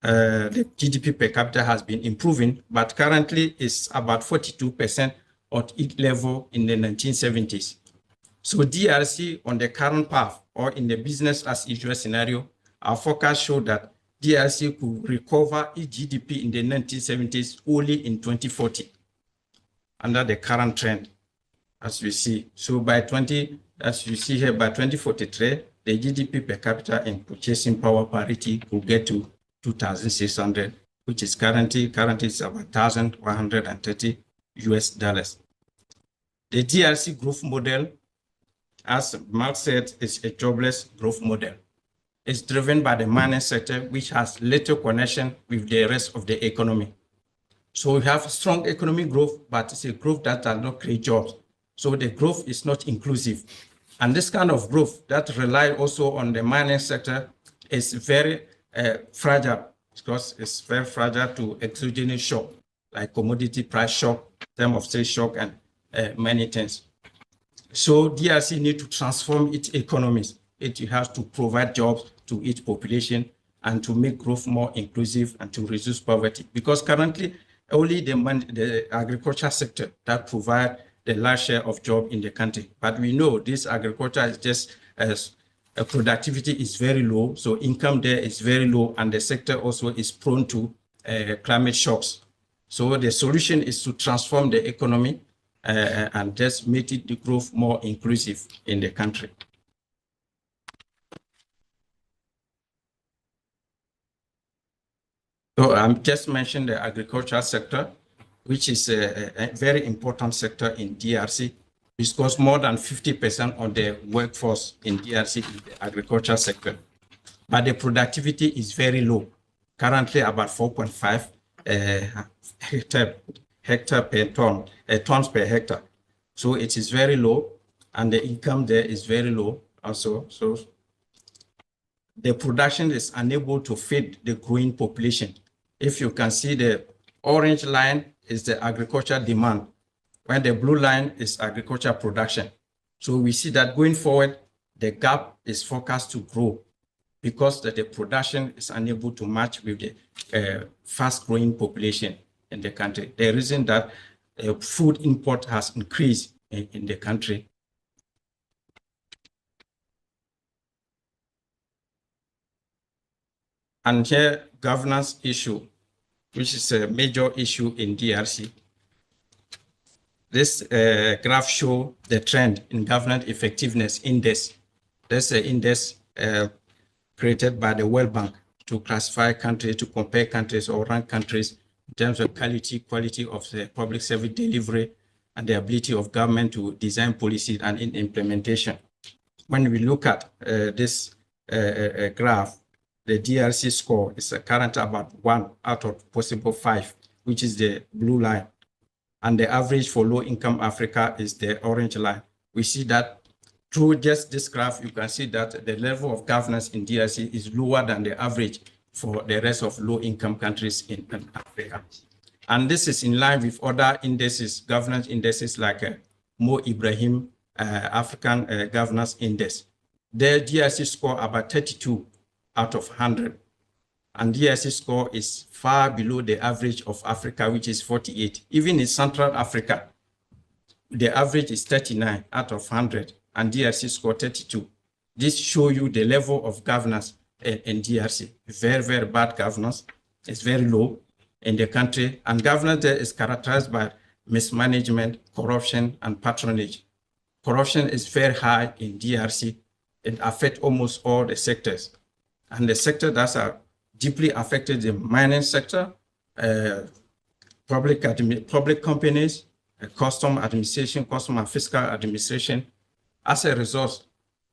B: The GDP per capita has been improving, but currently is about 42% at its level in the 1970s. So DRC on the current path or in the business as usual scenario, our forecast showed that DRC could recover its GDP in the 1970s only in 2040 under the current trend, as we see. So as you see here, by 2043, the GDP per capita in purchasing power parity will get to 2,600, which is currently is about 1,130 US dollars. The DRC growth model, as Mark said, is a jobless growth model. It's driven by the mining sector, which has little connection with the rest of the economy. So we have strong economic growth, but it's a growth that does not create jobs. So the growth is not inclusive. And this kind of growth that relies also on the mining sector is very fragile, because it's very fragile to exogenous shock, like commodity price shock, term of sales shock, and many things. So DRC needs to transform its economies. It has to provide jobs to its population and to make growth more inclusive and to reduce poverty. Because currently, only the agriculture sector that provides the large share of jobs in the country. But we know this agriculture is just productivity is very low, so income there is very low, and the sector also is prone to climate shocks. So the solution is to transform the economy and just make it the growth more inclusive in the country. So I'm just mentioning the agricultural sector, which is a very important sector in DRC, because more than 50% of the workforce in DRC is the agricultural sector. But the productivity is very low, currently about 4.5 hectare per ton, tons per hectare. So it is very low, and the income there is very low also. So the production is unable to feed the growing population. If you can see, the orange line is the agriculture demand, when the blue line is agriculture production. So we see that going forward, the gap is forecast to grow because the production is unable to match with the fast-growing population in the country. The reason that food import has increased in the country. And here, governance issue, which is a major issue in DRC. This graph shows the trend in governance effectiveness index. That's an index created by the World Bank to classify countries, to compare countries or rank countries in terms of quality of the public service delivery and the ability of government to design policies and in implementation. When we look at this graph, the DRC score is currently about 1 out of possible 5, which is the blue line. And the average for low-income Africa is the orange line. We see that through just this graph, you can see that the level of governance in DRC is lower than the average for the rest of low-income countries in Africa. And this is in line with other indices, governance indices like Mo Ibrahim African Governance Index. The DRC score about 32 out of 100. And DRC score is far below the average of Africa, which is 48. Even in Central Africa, the average is 39 out of 100, and DRC score 32. This shows you the level of governance in DRC. Very, very bad governance. It's very low. in the country, and governance there is characterized by mismanagement, corruption, and patronage. Corruption is very high in DRC. It affects almost all the sectors. And the sector that are deeply affected, the mining sector, public companies, custom administration, custom and fiscal administration. As a result,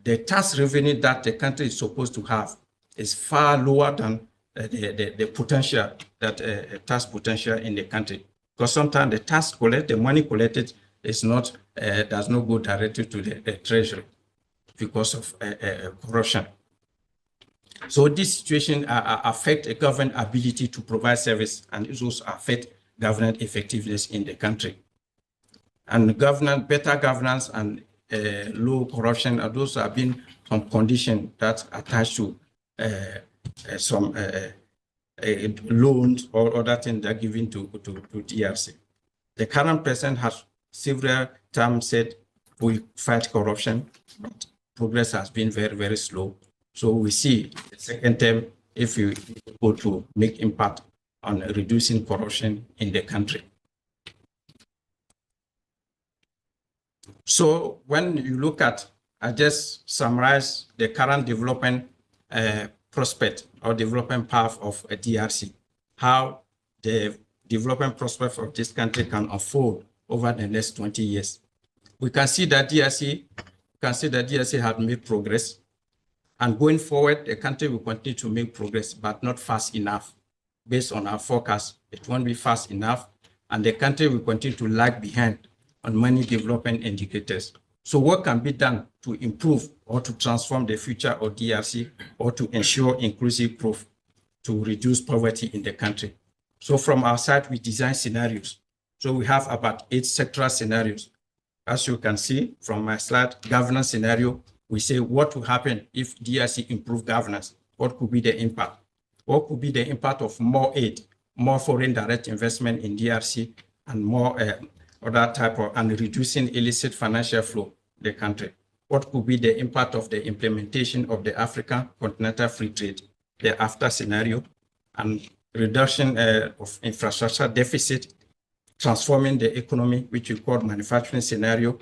B: the tax revenue that the country is supposed to have is far lower than the potential, that tax potential in the country. Because sometimes the money collected is not, does not go directly to the treasury because of corruption. So this situation affects a government ability to provide service, and it also affects government effectiveness in the country. And better governance and low corruption, and those have been some conditions that attach to some loans or other things that are given to DRC. The current president has several times said we fight corruption, but progress has been very, very slow. So we see the second term, if you go to make impact on reducing corruption in the country. So when you look at, I just summarize the current development prospect or development path of a DRC, how the development prospect of this country can unfold over the next 20 years. We can see that DRC has made progress. And going forward, the country will continue to make progress, but not fast enough. Based on our forecast, it won't be fast enough, and the country will continue to lag behind on many development indicators. So what can be done to improve or to transform the future of DRC or to ensure inclusive growth to reduce poverty in the country? So from our side, we design scenarios. So we have about 8 sectoral scenarios. As you can see from my slide, governance scenario, we say what will happen if DRC improve governance? What could be the impact? What could be the impact of more aid, more foreign direct investment in DRC, and more other type of, and reducing illicit financial flow in the country? What could be the impact of the implementation of the African Continental Free Trade, the AFTA scenario, and reduction of infrastructure deficit, transforming the economy, which we call manufacturing scenario,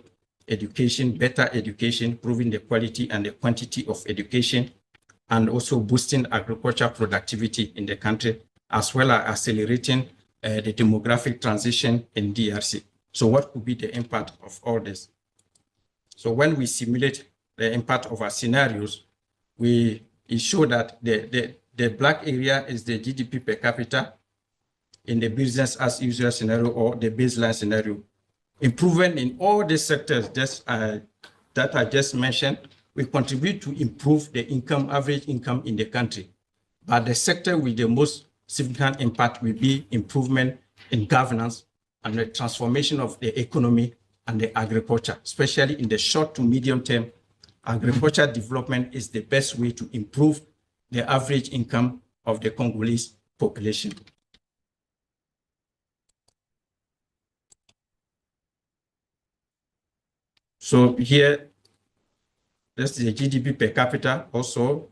B: education, better education, improving the quality and the quantity of education, and also boosting agricultural productivity in the country, as well as accelerating the demographic transition in DRC. So what could be the impact of all this? So when we simulate the impact of our scenarios, we show that the black area is the GDP per capita in the business as usual scenario or the baseline scenario. Improvement in all the sectors that I just mentioned will contribute to improve the average income in the country. But the sector with the most significant impact will be improvement in governance and the transformation of the economy and the agriculture, especially in the short to medium term. Agriculture development is the best way to improve the average income of the Congolese population. So here, this is the GDP per capita also.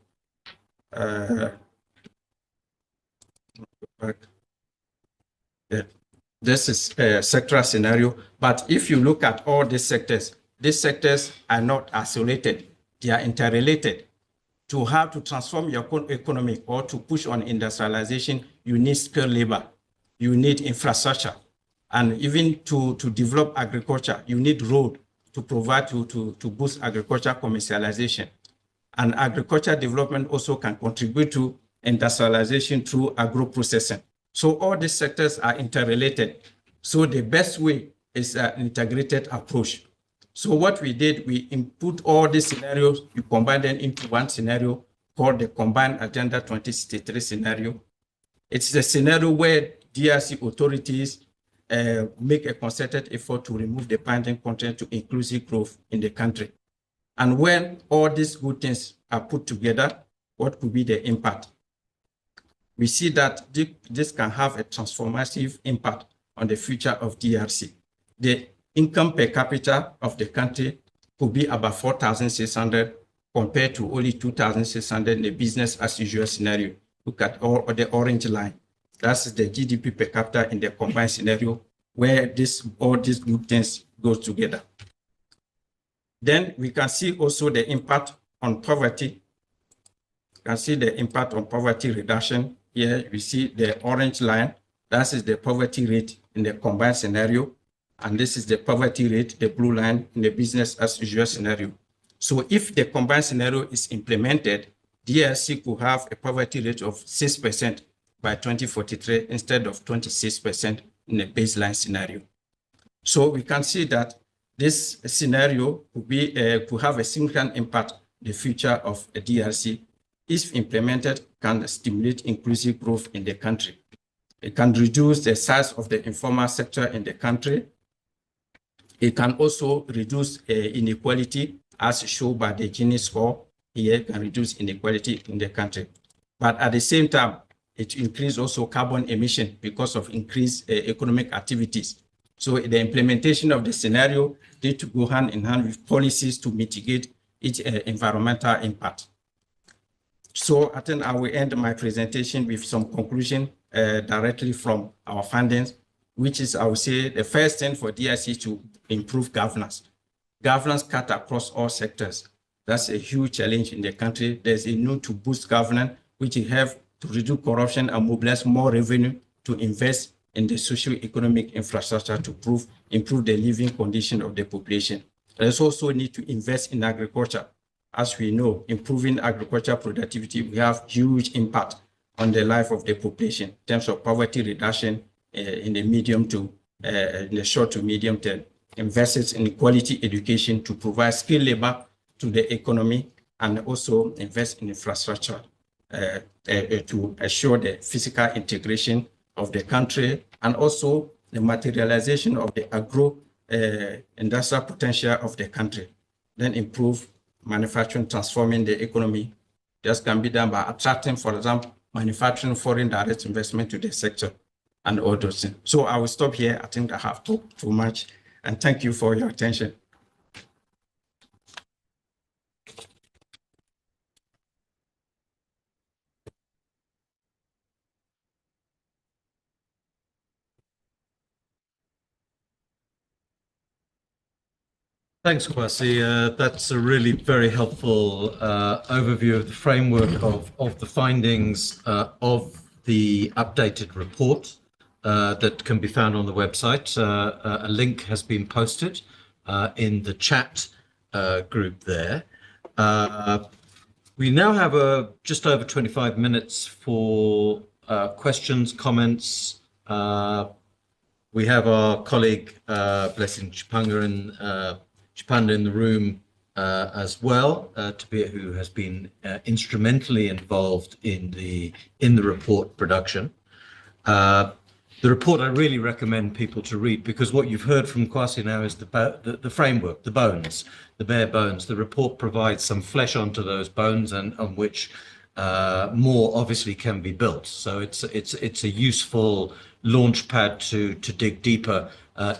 B: This is a sectoral scenario, but if you look at all these sectors are not isolated, they are interrelated. To have to transform your economy or to push on industrialization, you need skilled labor, you need infrastructure, and even to develop agriculture, you need road to provide to boost agriculture commercialization. And agriculture development also can contribute to industrialization through agro-processing. So all these sectors are interrelated. So the best way is an integrated approach. So what we did, we input all these scenarios, we combine them into one scenario called the Combined Agenda 2063 scenario. It's a scenario where DRC authorities make a concerted effort to remove the binding constraint to inclusive growth in the country. And when all these good things are put together, what could be the impact? We see that this can have a transformative impact on the future of DRC. The income per capita of the country could be about 4,600 compared to only 2,600 in the business as usual scenario. Look at all the orange line. That's the GDP per capita in the combined scenario, where all these good things go together. Then we can see also the impact on poverty. You can see the impact on poverty reduction. Here we see the orange line. That is the poverty rate in the combined scenario. And this is the poverty rate, the blue line, in the business as usual scenario. So if the combined scenario is implemented, DRC could have a poverty rate of 6% by 2043 instead of 26% in the baseline scenario. So we can see that this scenario could have a significant impact on the future of the DRC. If implemented, can stimulate inclusive growth in the country. It can reduce the size of the informal sector in the country. It can also reduce inequality, as shown by the Gini score. Here can reduce inequality in the country. But at the same time, it increases also carbon emission because of increased economic activities. So the implementation of the scenario need to go hand in hand with policies to mitigate its environmental impact. So I think I will end my presentation with some conclusion directly from our findings, which is, I would say, the first thing for DRC to improve governance. Governance cut across all sectors. That's a huge challenge in the country. There's a need to boost governance, which will help to reduce corruption and mobilize more revenue to invest in the socio-economic infrastructure to improve the living condition of the population. There's also need to invest in agriculture. As we know, improving agricultural productivity will have huge impact on the life of the population in terms of poverty reduction in the short to medium term. Invests in quality education to provide skilled labor to the economy, and also invest in infrastructure to assure the physical integration of the country, and also the materialization of the agro-industrial potential of the country. Then improve manufacturing, transforming the economy. This can be done by attracting, for example, manufacturing foreign direct investment to the sector and all those things. So I will stop here. I think I have talked too much, and thank you for your attention.
A: Thanks, Kwasi. That's a really very helpful overview of the framework of the findings of the updated report that can be found on the website. A link has been posted in the chat group there. We now have just over 25 minutes for questions, comments. We have our colleague Blessing Chipanda in the room as well, who has been instrumentally involved in the report production. The report I really recommend people to read, because what you've heard from Kwasi now is the framework, the bones, the bare bones. The report provides some flesh onto those bones, and on which more obviously can be built. So it's a useful launch pad to dig deeper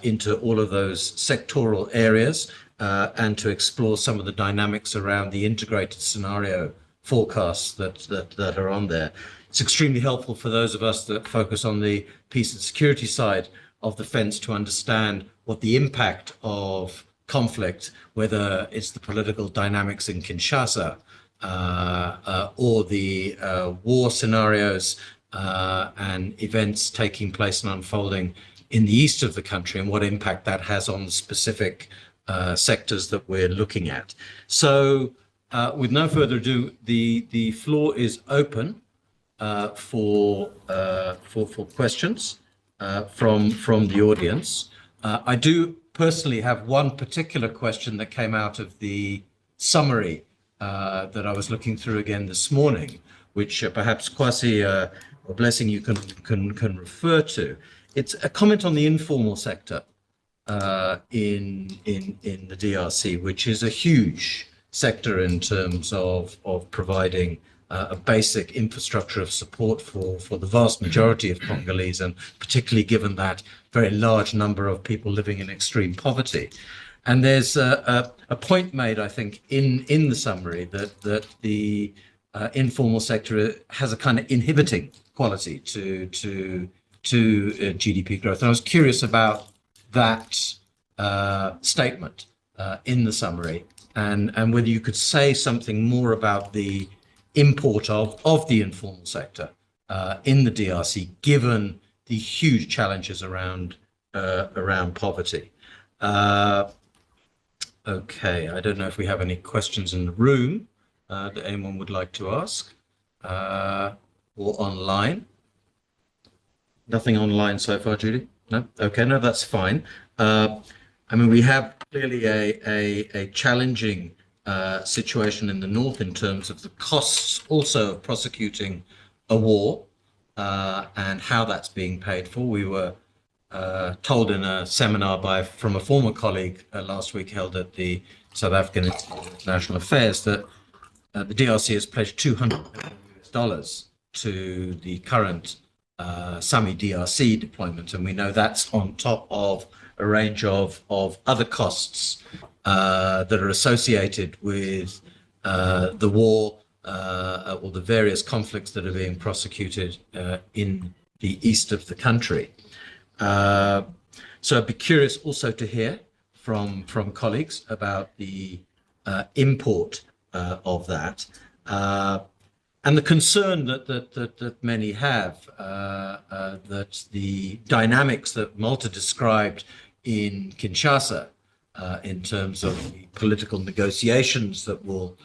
A: into all of those sectoral areas and to explore some of the dynamics around the integrated scenario forecasts that are on there. It's extremely helpful for those of us that focus on the peace and security side of the fence to understand what the impact of conflict, whether it's the political dynamics in Kinshasa or the war scenarios and events taking place and unfolding in the east of the country, and what impact that has on the specific sectors that we're looking at. So with no further ado, the floor is open for questions from the audience. I do personally have one particular question that came out of the summary that I was looking through again this morning, which perhaps Kwasi or Blessing you can refer to. It's a comment on the informal sector in the DRC, which is a huge sector in terms of providing a basic infrastructure of support for the vast majority of Congolese, and particularly given that very large number of people living in extreme poverty. And there's a point made, I think, in the summary that the informal sector has a kind of inhibiting quality to GDP growth. And I was curious about that statement in the summary, and whether you could say something more about the import of the informal sector in the DRC, given the huge challenges around poverty. Okay, I don't know if we have any questions in the room that anyone would like to ask, or online. Nothing online so far, Judy? No? Okay, no, that's fine. I mean, we have clearly a challenging situation in the north in terms of the costs also of prosecuting a war and how that's being paid for. We were told in a seminar from a former colleague last week held at the South African Institute of International Affairs that the DRC has pledged $200 million to the current SAMI DRC deployment, and we know that's on top of a range of other costs that are associated with the war or the various conflicts that are being prosecuted in the east of the country. So I'd be curious also to hear from colleagues about the import of that. And the concern that many have that the dynamics that Malta described in Kinshasa in terms of the political negotiations that will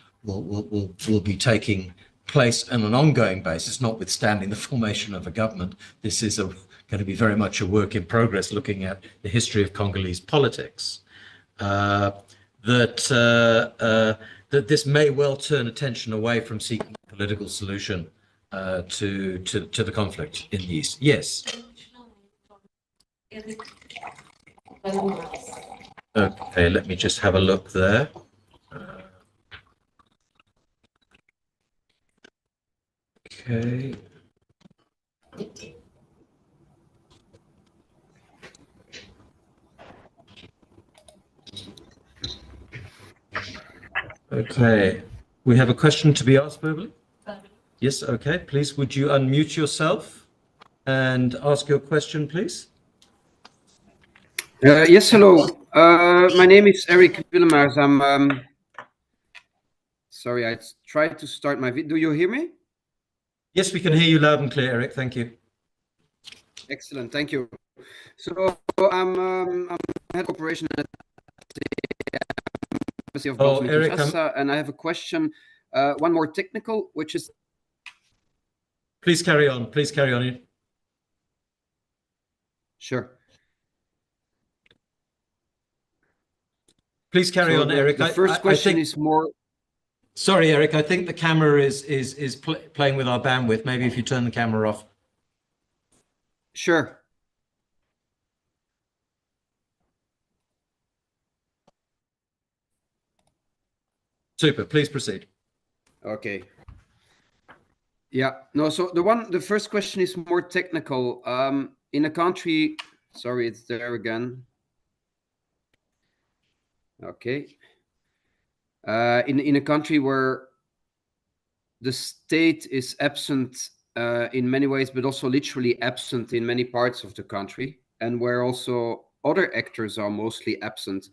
A: be taking place on an ongoing basis, notwithstanding the formation of a government. This is going to be very much a work in progress, looking at the history of Congolese politics. That this may well turn attention away from seeking a political solution to the conflict in the East. Yes. Okay, let me just have a look there. Okay. Okay, we have a question to be asked verbally? Yes, okay, please, would you unmute yourself and ask your question, please?
D: Yes, hello. My name is Eric Willemars. I'm sorry, I tried to start my video. Do you hear me?
A: Yes, we can hear you loud and clear, Eric. Thank you.
D: Excellent, thank you. So I'm head of operation at the Embassy of Belgium in Kinshasa, and I have a question, one more technical, which is...
A: Please carry on. Please carry on.
D: Sure.
A: Please carry on, Eric.
D: The first question is more...
A: Sorry, Eric, I think the camera is playing with our bandwidth. Maybe if you turn the camera off.
D: Sure.
A: Super, please proceed.
D: Okay. Yeah, no, so the first question is more technical. In a country, sorry, it's there again. Okay. In a country where the state is absent in many ways, but also literally absent in many parts of the country, and where also other actors are mostly absent.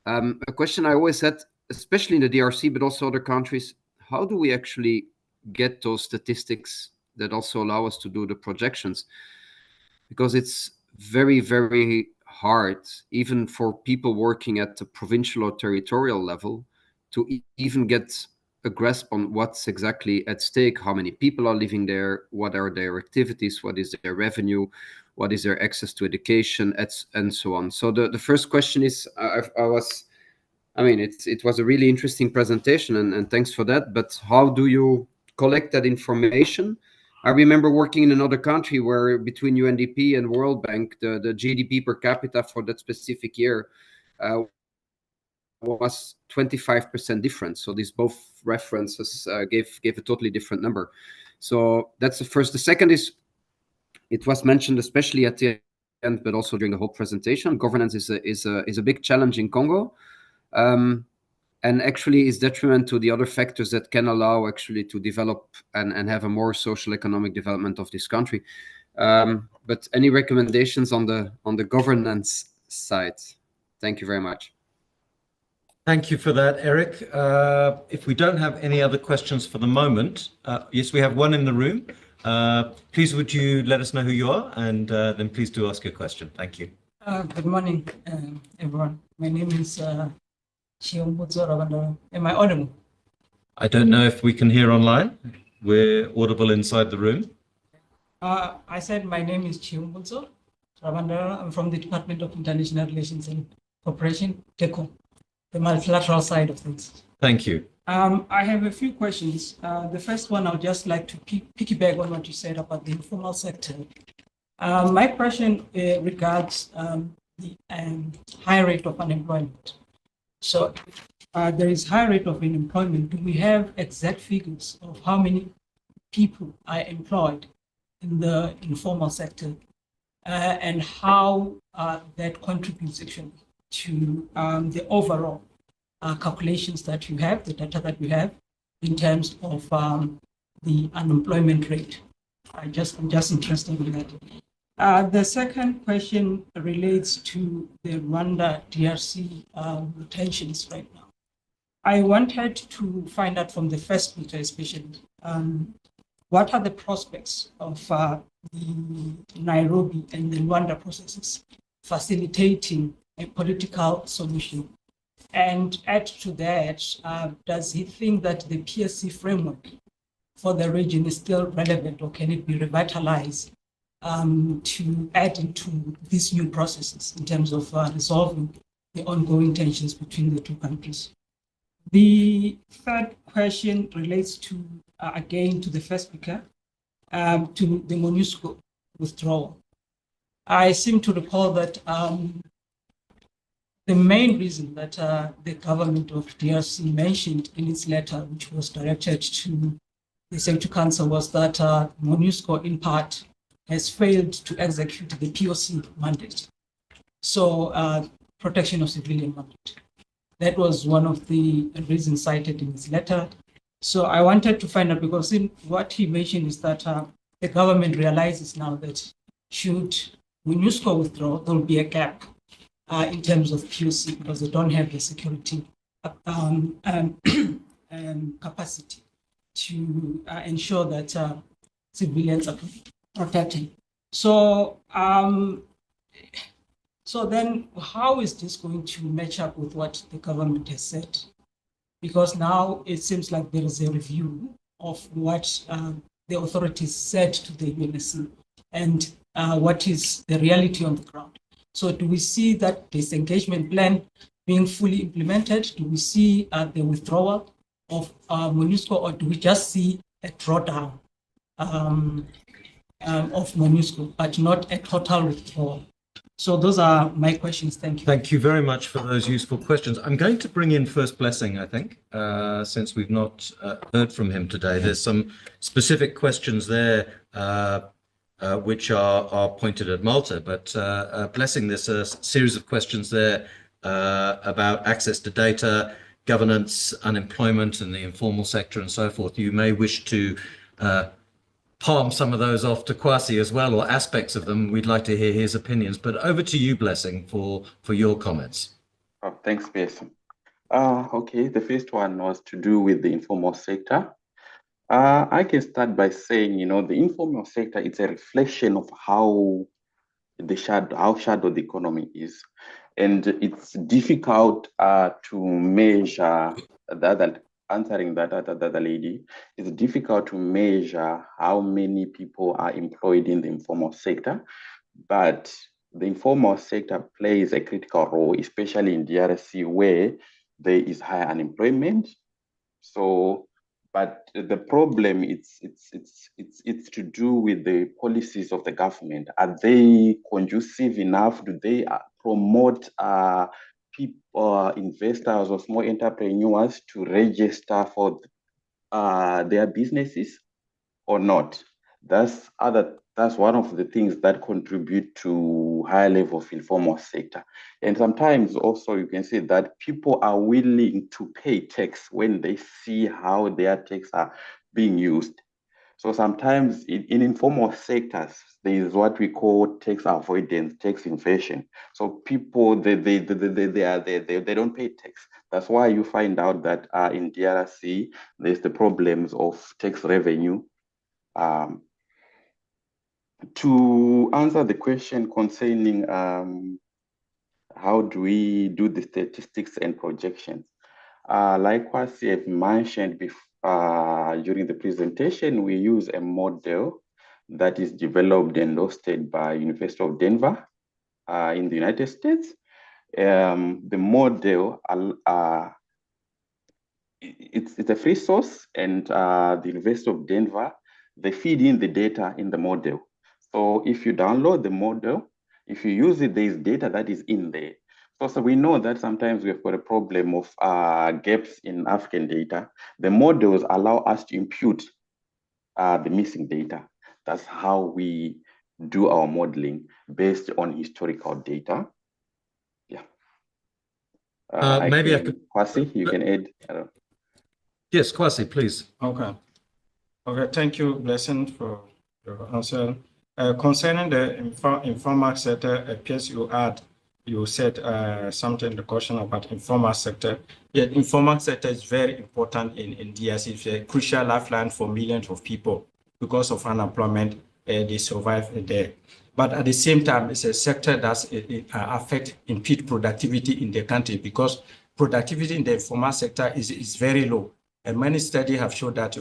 D: A question I always had, especially in the DRC, but also other countries, how do we actually get those statistics that also allow us to do the projections? Because it's very, very hard, even for people working at the provincial or territorial level, to even get a grasp on what's exactly at stake, how many people are living there, what are their activities, what is their revenue, what is their access to education, and so on. So the first question is, it was a really interesting presentation, and thanks for that, but how do you collect that information? I remember working in another country where between UNDP and World Bank, the GDP per capita for that specific year was 25% different. So these both references gave a totally different number. So that's the first. The second is, it was mentioned especially at the end, but also during the whole presentation, governance is a big challenge in Congo. and actually is detriment to the other factors that can allow actually to develop and have a more social economic development of this country. But any recommendations on the governance side? Thank you very much.
A: Thank you for that, Eric. If we don't have any other questions for the moment, yes, we have one in the room. Please, would you let us know who you are, and then please do ask your question. Thank you.
E: Good morning, everyone. My name is Chiombuzo Rabandara. Am I audible?
A: I don't know if we can hear online. We're audible inside the room.
E: I said my name is Chiombuzo Rabandara. I'm from the Department of International Relations and Cooperation, DECO, the multilateral side of things.
A: Thank you.
E: I have a few questions. The first one, I would just like to piggyback on what you said about the informal sector. My question regards the high rate of unemployment. So there is high rate of unemployment. Do we have exact figures of how many people are employed in the informal sector and how that contributes actually to the overall calculations that you have, the data that you have in terms of the unemployment rate? I'm just interested in that. The second question relates to the Rwanda DRC tensions right now. I wanted to find out from the first speaker especially, what are the prospects of the Nairobi and the Rwanda processes facilitating a political solution? And add to that, does he think that the PSC framework for the region is still relevant, or can it be revitalized to add into these new processes in terms of resolving the ongoing tensions between the two countries? The third question relates to, again, to the first speaker, to the MONUSCO withdrawal. I seem to recall that the main reason that the government of DRC mentioned in its letter, which was directed to the Security Council, was that MONUSCO, in part, has failed to execute the POC mandate. So protection of civilian mandate. That was one of the reasons cited in his letter. So I wanted to find out, because what he mentioned is that the government realizes now that should MONUSCO withdraw, there will be a gap in terms of POC, because they don't have the security capacity to ensure that civilians are protected. So, so then how is this going to match up with what the government has said? Because now it seems like there is a review of what the authorities said to the UNSC and what is the reality on the ground. So do we see that disengagement plan being fully implemented? Do we see the withdrawal of MONUSCO, or do we just see a drawdown of MONUSCO, but not a total withdrawal? So those are my questions. Thank you.
A: Thank you very much for those useful questions. I'm going to bring in First Blessing, I think, since we've not heard from him today. There's some specific questions there which are pointed at Malta, but Blessing, there's a series of questions there about access to data, governance, unemployment, and the informal sector, and so forth. You may wish to palm some of those off to Kwasi as well, or aspects of them. We'd like to hear his opinions. But over to you, Blessing, for your comments.
F: Oh, thanks, Pearson. Okay, the first one was to do with the informal sector. I can start by saying, the informal sector, it's a reflection of how shadow the economy is. And it's difficult to measure that. Answering that other lady, it's difficult to measure how many people are employed in the informal sector, but the informal sector plays a critical role, especially in DRC where there is high unemployment. So, but the problem it's to do with the policies of the government. Are they conducive enough? Do they promote people, investors or small entrepreneurs to register for their businesses or not? That's that's one of the things that contribute to higher level of informal sector. And sometimes also you can see that people are willing to pay tax when they see how their tax are being used. So sometimes in informal sectors, there is what we call tax avoidance, tax evasion. So people they don't pay tax. That's why you find out that in DRC there's the problems of tax revenue. To answer the question concerning how do we do the statistics and projections, like what I've mentioned before during the presentation, we use a model that is developed and hosted by University of Denver in the United States. The model it's a free source, and the University of Denver, they feed in the data in the model. So if you download the model, if you use it, there is data that is in there. So we know that sometimes we've got a problem of gaps in African data. The models allow us to impute the missing data. That's how we do our modeling based on historical data. Yeah.
A: Maybe I could.
F: Kwasi, you can add.
A: Yes, Kwasi, please.
B: Okay. Okay, thank you, Blessing, for your answer. Concerning the informal sector, Piers, you said something, the question about informal sector. Yeah, informal sector is very important in DRC. It's a crucial lifeline for millions of people. Because of unemployment, they survive there. But at the same time, it's a sector that impede productivity in the country, because productivity in the informal sector is very low. And many studies have shown that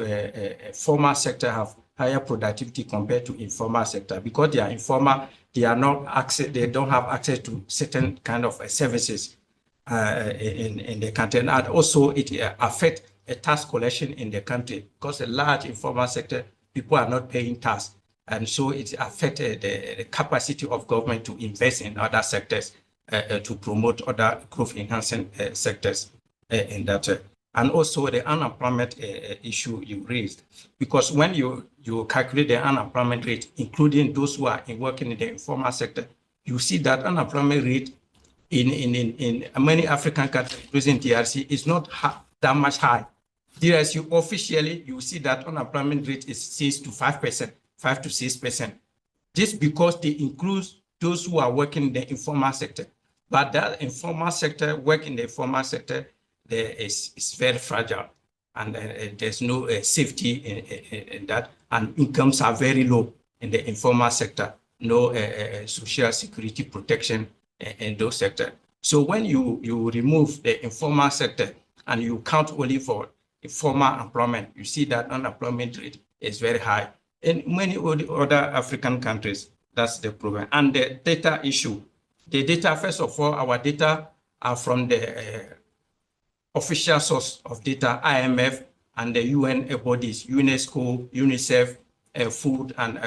B: formal sector have higher productivity compared to informal sector, because they are informal. They don't have access to certain kind of services in the country, and also it affects tax collection in the country, because a large informal sector, people are not paying tax, and so it affects the capacity of government to invest in other sectors to promote other growth-enhancing sectors in that. And also the unemployment issue you raised, because when you calculate the unemployment rate, including those who are working in the informal sector, you see that unemployment rate in many African countries, including DRC, is not that much high. DRC officially, you see that unemployment rate is 6 to 5%, 5 to 6%. Just because they include those who are working in the informal sector. But that informal sector, work in the informal sector, is very fragile, and there's no safety in that, and incomes are very low in the informal sector, no social security protection in those sectors. So when you remove the informal sector and you count only for formal employment, you see that unemployment rate is very high. In many other African countries, that's the problem. And the data issue, the data, first of all, our data are from the official source of data, IMF and the UN bodies, UNESCO, UNICEF, Food and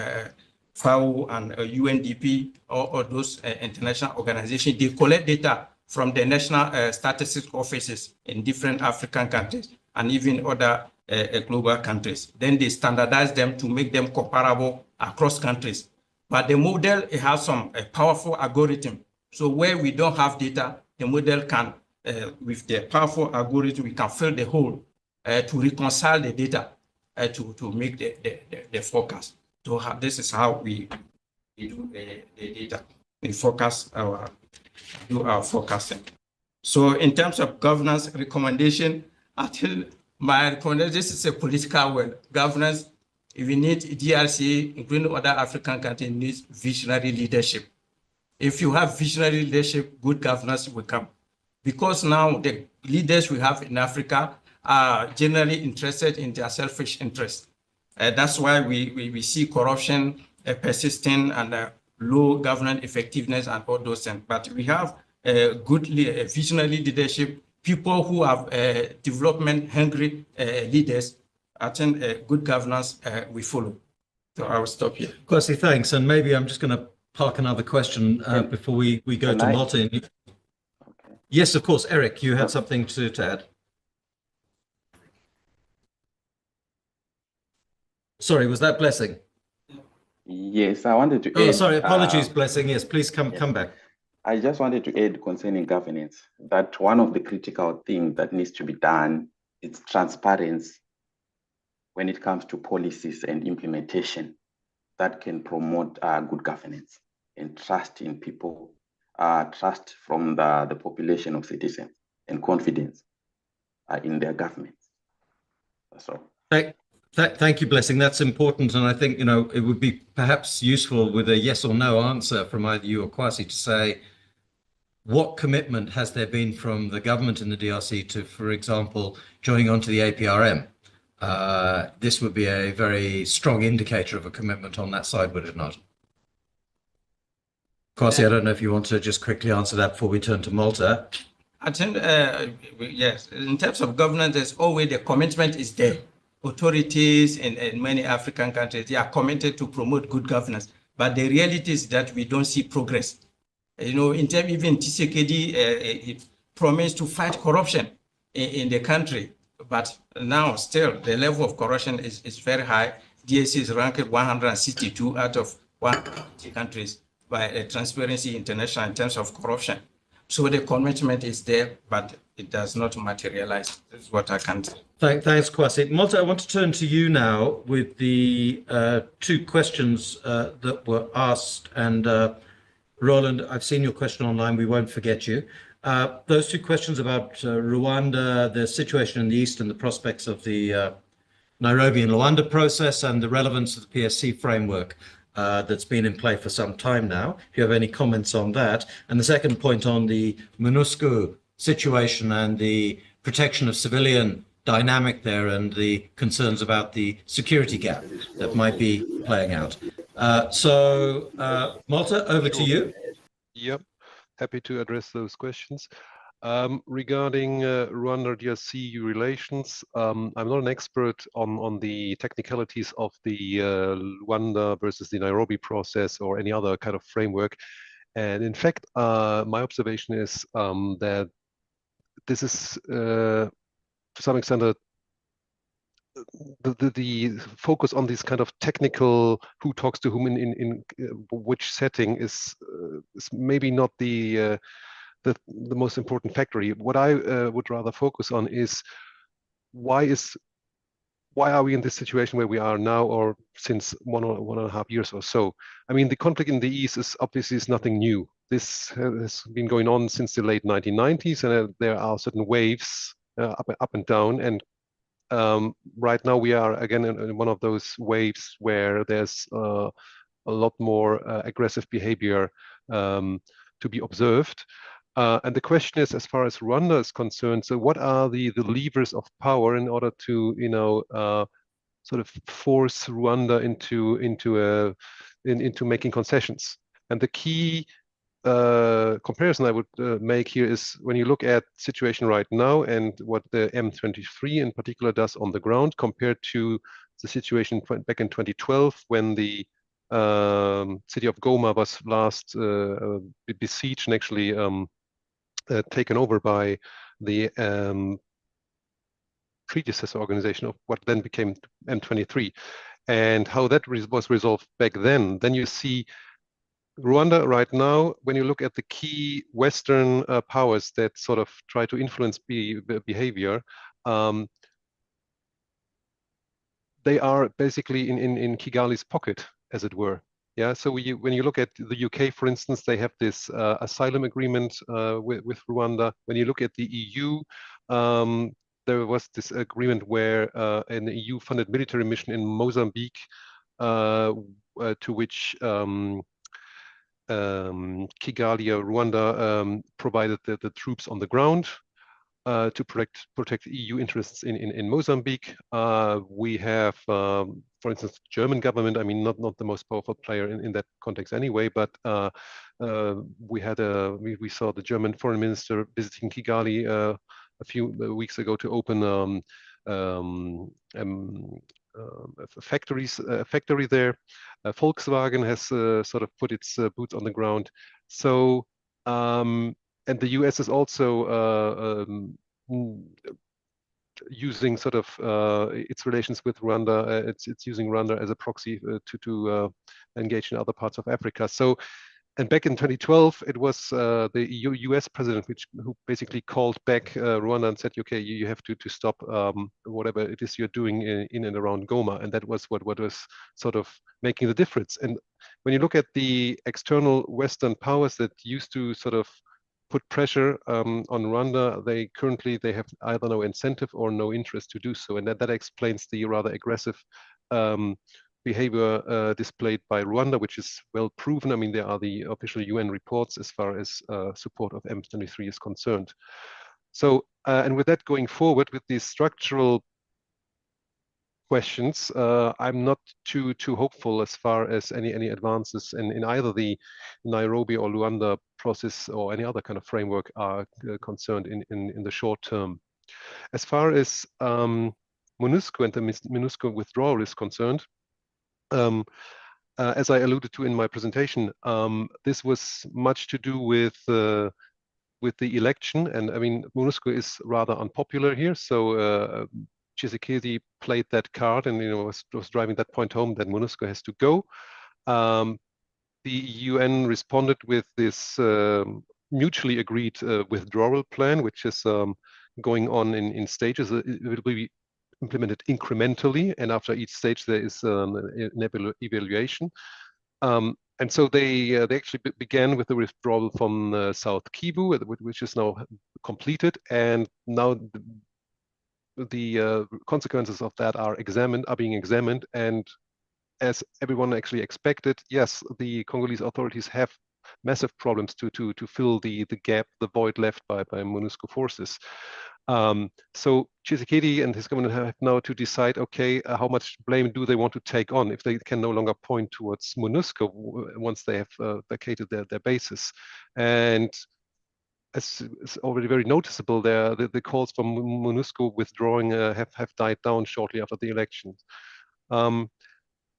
B: FAO and UNDP, or those international organizations. They collect data from the national statistics offices in different African countries and even other global countries. Then they standardize them to make them comparable across countries. But the model, it has some powerful algorithm. So where we don't have data, the model can, with the powerful algorithm, we can fill the hole to reconcile the data to make the forecast. So this is how we do the data. We do our forecasting. So in terms of governance recommendation, my recommendation, this is a political word. Governance, if we need DRC, including other African countries, needs visionary leadership. If you have visionary leadership, good governance will come. Because now the leaders we have in Africa are generally interested in their selfish interests. That's why we see corruption persisting and low governance effectiveness and all those things. But we have good visionary leadership, people who have development hungry leaders. I think good governance we follow. So I will stop here.
A: Kwasi, thanks. And maybe I'm just going to park another question before we go to Martin. Okay. Yes, of course. Eric, you had something to add. Sorry, was that Blessing?
F: Yes, I wanted to
A: Oh,
F: add.
A: sorry, apologies, Blessing. Yes, please come back.
F: I just wanted to add concerning governance that one of the critical things that needs to be done is transparency when it comes to policies and implementation that can promote good governance and trust in people, trust from the population of citizens and confidence in their governments. That's all.
A: Thank you, Blessing. That's important. And I think, it would be perhaps useful with a yes or no answer from either you or Kwasi to say, what commitment has there been from the government in the DRC to, for example, joining on to the APRM? This would be a very strong indicator of a commitment on that side, would it not? Kwasi, I don't know if you want to just quickly answer that before we turn to Malta.
B: I think, yes, in terms of governance, there's always the commitment is there. Authorities in many African countries, they are committed to promote good governance. But the reality is that we don't see progress. In terms, even Tshisekedi promised to fight corruption in the country. But now still the level of corruption is very high. DRC is ranked 162 out of 180 countries by Transparency International in terms of corruption. So the commitment is there, but it does not materialize. That's what I can say.
A: Thanks, Kwasi. Malta, I want to turn to you now with the two questions that were asked. And Roland, I've seen your question online. We won't forget you. Those two questions about Rwanda, the situation in the East and the prospects of the Nairobi and Luanda process and the relevance of the PSC framework that's been in play for some time now. If you have any comments on that. And the second point on the MONUSCO situation and the protection of civilian dynamic there and the concerns about the security gap that might be playing out. Malta, over to you.
C: Yep, happy to address those questions. Regarding Rwanda-DRC relations, I'm not an expert on the technicalities of the Luanda versus the Nairobi process or any other kind of framework. And in fact, my observation is that this is, to some extent, the focus on this kind of technical who talks to whom in which setting is maybe not the most important factor. What I would rather focus on is why are we in this situation where we are now, or since one and a half years or so? I mean, the conflict in the East is obviously nothing new. This has been going on since the late 1990s, and there are certain waves up and down. And right now we are again in one of those waves where there's a lot more aggressive behavior to be observed. And the question is, as far as Rwanda is concerned, so what are the levers of power in order to, sort of force Rwanda into making concessions? And the key comparison I would make here is when you look at the situation right now and what the M23 in particular does on the ground compared to the situation back in 2012 when the city of Goma was last besieged and actually taken over by the predecessor organization of what then became M23, and how that was resolved back then. Then you see Rwanda right now, when you look at the key Western powers that sort of try to influence behavior, they are basically in Kigali's pocket, as it were. Yeah, so when you look at the UK, for instance, they have this asylum agreement with Rwanda. When you look at the EU, there was this agreement where an EU-funded military mission in Mozambique, to which Kigali, Rwanda, provided the troops on the ground to protect EU interests in Mozambique. We have, for instance, the German government. I mean, not the most powerful player in that context anyway, but we saw the German foreign minister visiting Kigali a few weeks ago to open a factory there. Volkswagen has sort of put its boots on the ground. So, and the US is also using sort of its relations with Rwanda. It's using Rwanda as a proxy to engage in other parts of Africa. So, and back in 2012, it was the US president who basically called back Rwanda and said, okay, you have to stop whatever it is you're doing in and around Goma. And that was what was sort of making the difference. And when you look at the external Western powers that used to sort of put pressure on Rwanda, they have either no incentive or no interest to do so. And that explains the rather aggressive behavior displayed by Rwanda, which is well proven. I mean, there are the official UN reports as far as support of M23 is concerned. So, and with that going forward, with these structural questions, I'm not too hopeful as far as any advances in either the Nairobi or Luanda process or any other kind of framework are concerned in the short term. As far as MONUSCO and the MONUSCO withdrawal is concerned, as I alluded to in my presentation, this was much to do with the election, and I mean MONUSCO is rather unpopular here, so Tshisekedi played that card and was driving that point home that MONUSCO has to go. The UN responded with this mutually agreed withdrawal plan, which is going on in stages. It will be implemented incrementally, and after each stage there is an evaluation. And so they actually began with the withdrawal from South Kivu, which is now completed, and now the consequences of that are being examined. And as everyone actually expected, yes, the Congolese authorities have massive problems to fill the gap, the void left by MONUSCO forces. So Tshisekedi and his government have now to decide, okay, how much blame do they want to take on if they can no longer point towards MONUSCO once they have vacated their bases. And as is already very noticeable, the calls for MONUSCO withdrawing have died down shortly after the election.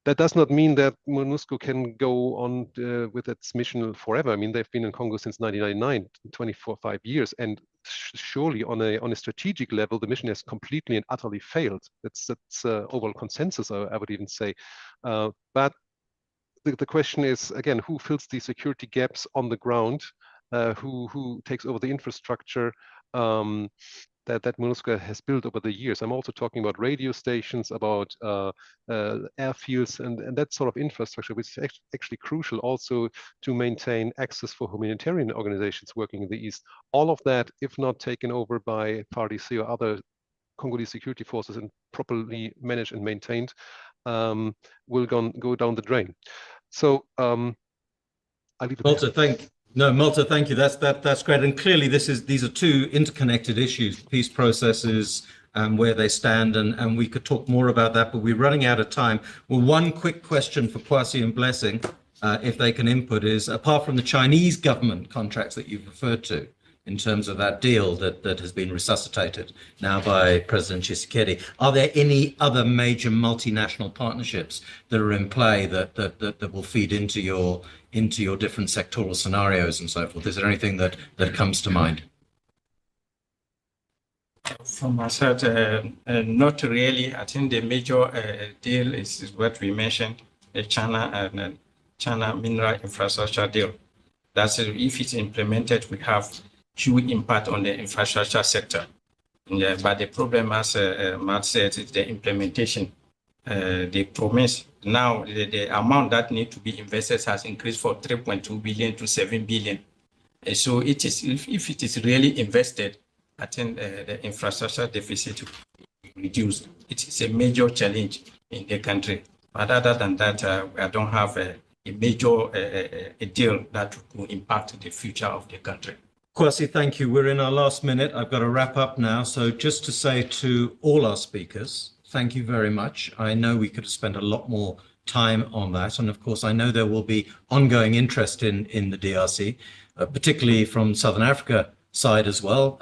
C: That does not mean that MONUSCO can go on with its mission forever. I mean, they've been in Congo since 1999, 5 years, and surely on a strategic level, the mission has completely and utterly failed. That's overall consensus, I would even say. But the question is, again, who fills the security gaps on the ground? Who takes over the infrastructure that MONUSCO has built over the years? I'm also talking about radio stations, about airfields, and that sort of infrastructure, which is actually crucial also to maintain access for humanitarian organizations working in the East. All of that, if not taken over by FARDC or other Congolese security forces and properly managed and maintained, will go down the drain. So I'll leave it there.
A: Malta, thank you. That's great. And clearly these are two interconnected issues, peace processes and where they stand. And we could talk more about that, but we're running out of time. Well, one quick question for Kwasi and Blessing, if they can input, is apart from the Chinese government contracts that you've referred to in terms of that deal that has been resuscitated now by President Tshisekedi, are there any other major multinational partnerships that are in play that will feed into your different sectoral scenarios and so forth? Is there anything that comes to mind?
B: From my side, not really. I think the major deal is what we mentioned, the China mineral infrastructure deal. That's if it's implemented, we have huge impact on the infrastructure sector. Yeah, but the problem, as Matt said, is the implementation. The promise now, the amount that need to be invested has increased from 3.2 billion to 7 billion. So it is, if it is really invested, I think the infrastructure deficit will be reduced. It is a major challenge in the country. But other than that, I don't have a major deal that will impact the future of the country.
A: Kwasi, thank you. We're in our last minute. I've got to wrap up now. So just to say to all our speakers, thank you very much. I know we could have spent a lot more time on that. And of course, I know there will be ongoing interest in the DRC, particularly from Southern Africa side as well,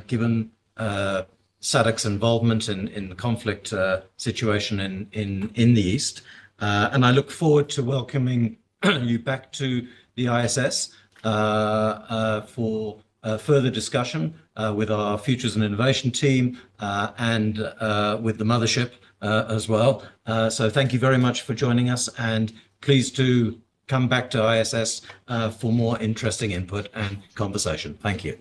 A: given SADC's involvement in the conflict situation in the East. And I look forward to welcoming you back to the ISS for further discussion with our Futures and Innovation team and with the mothership as well. So thank you very much for joining us, and please do come back to ISS for more interesting input and conversation. Thank you.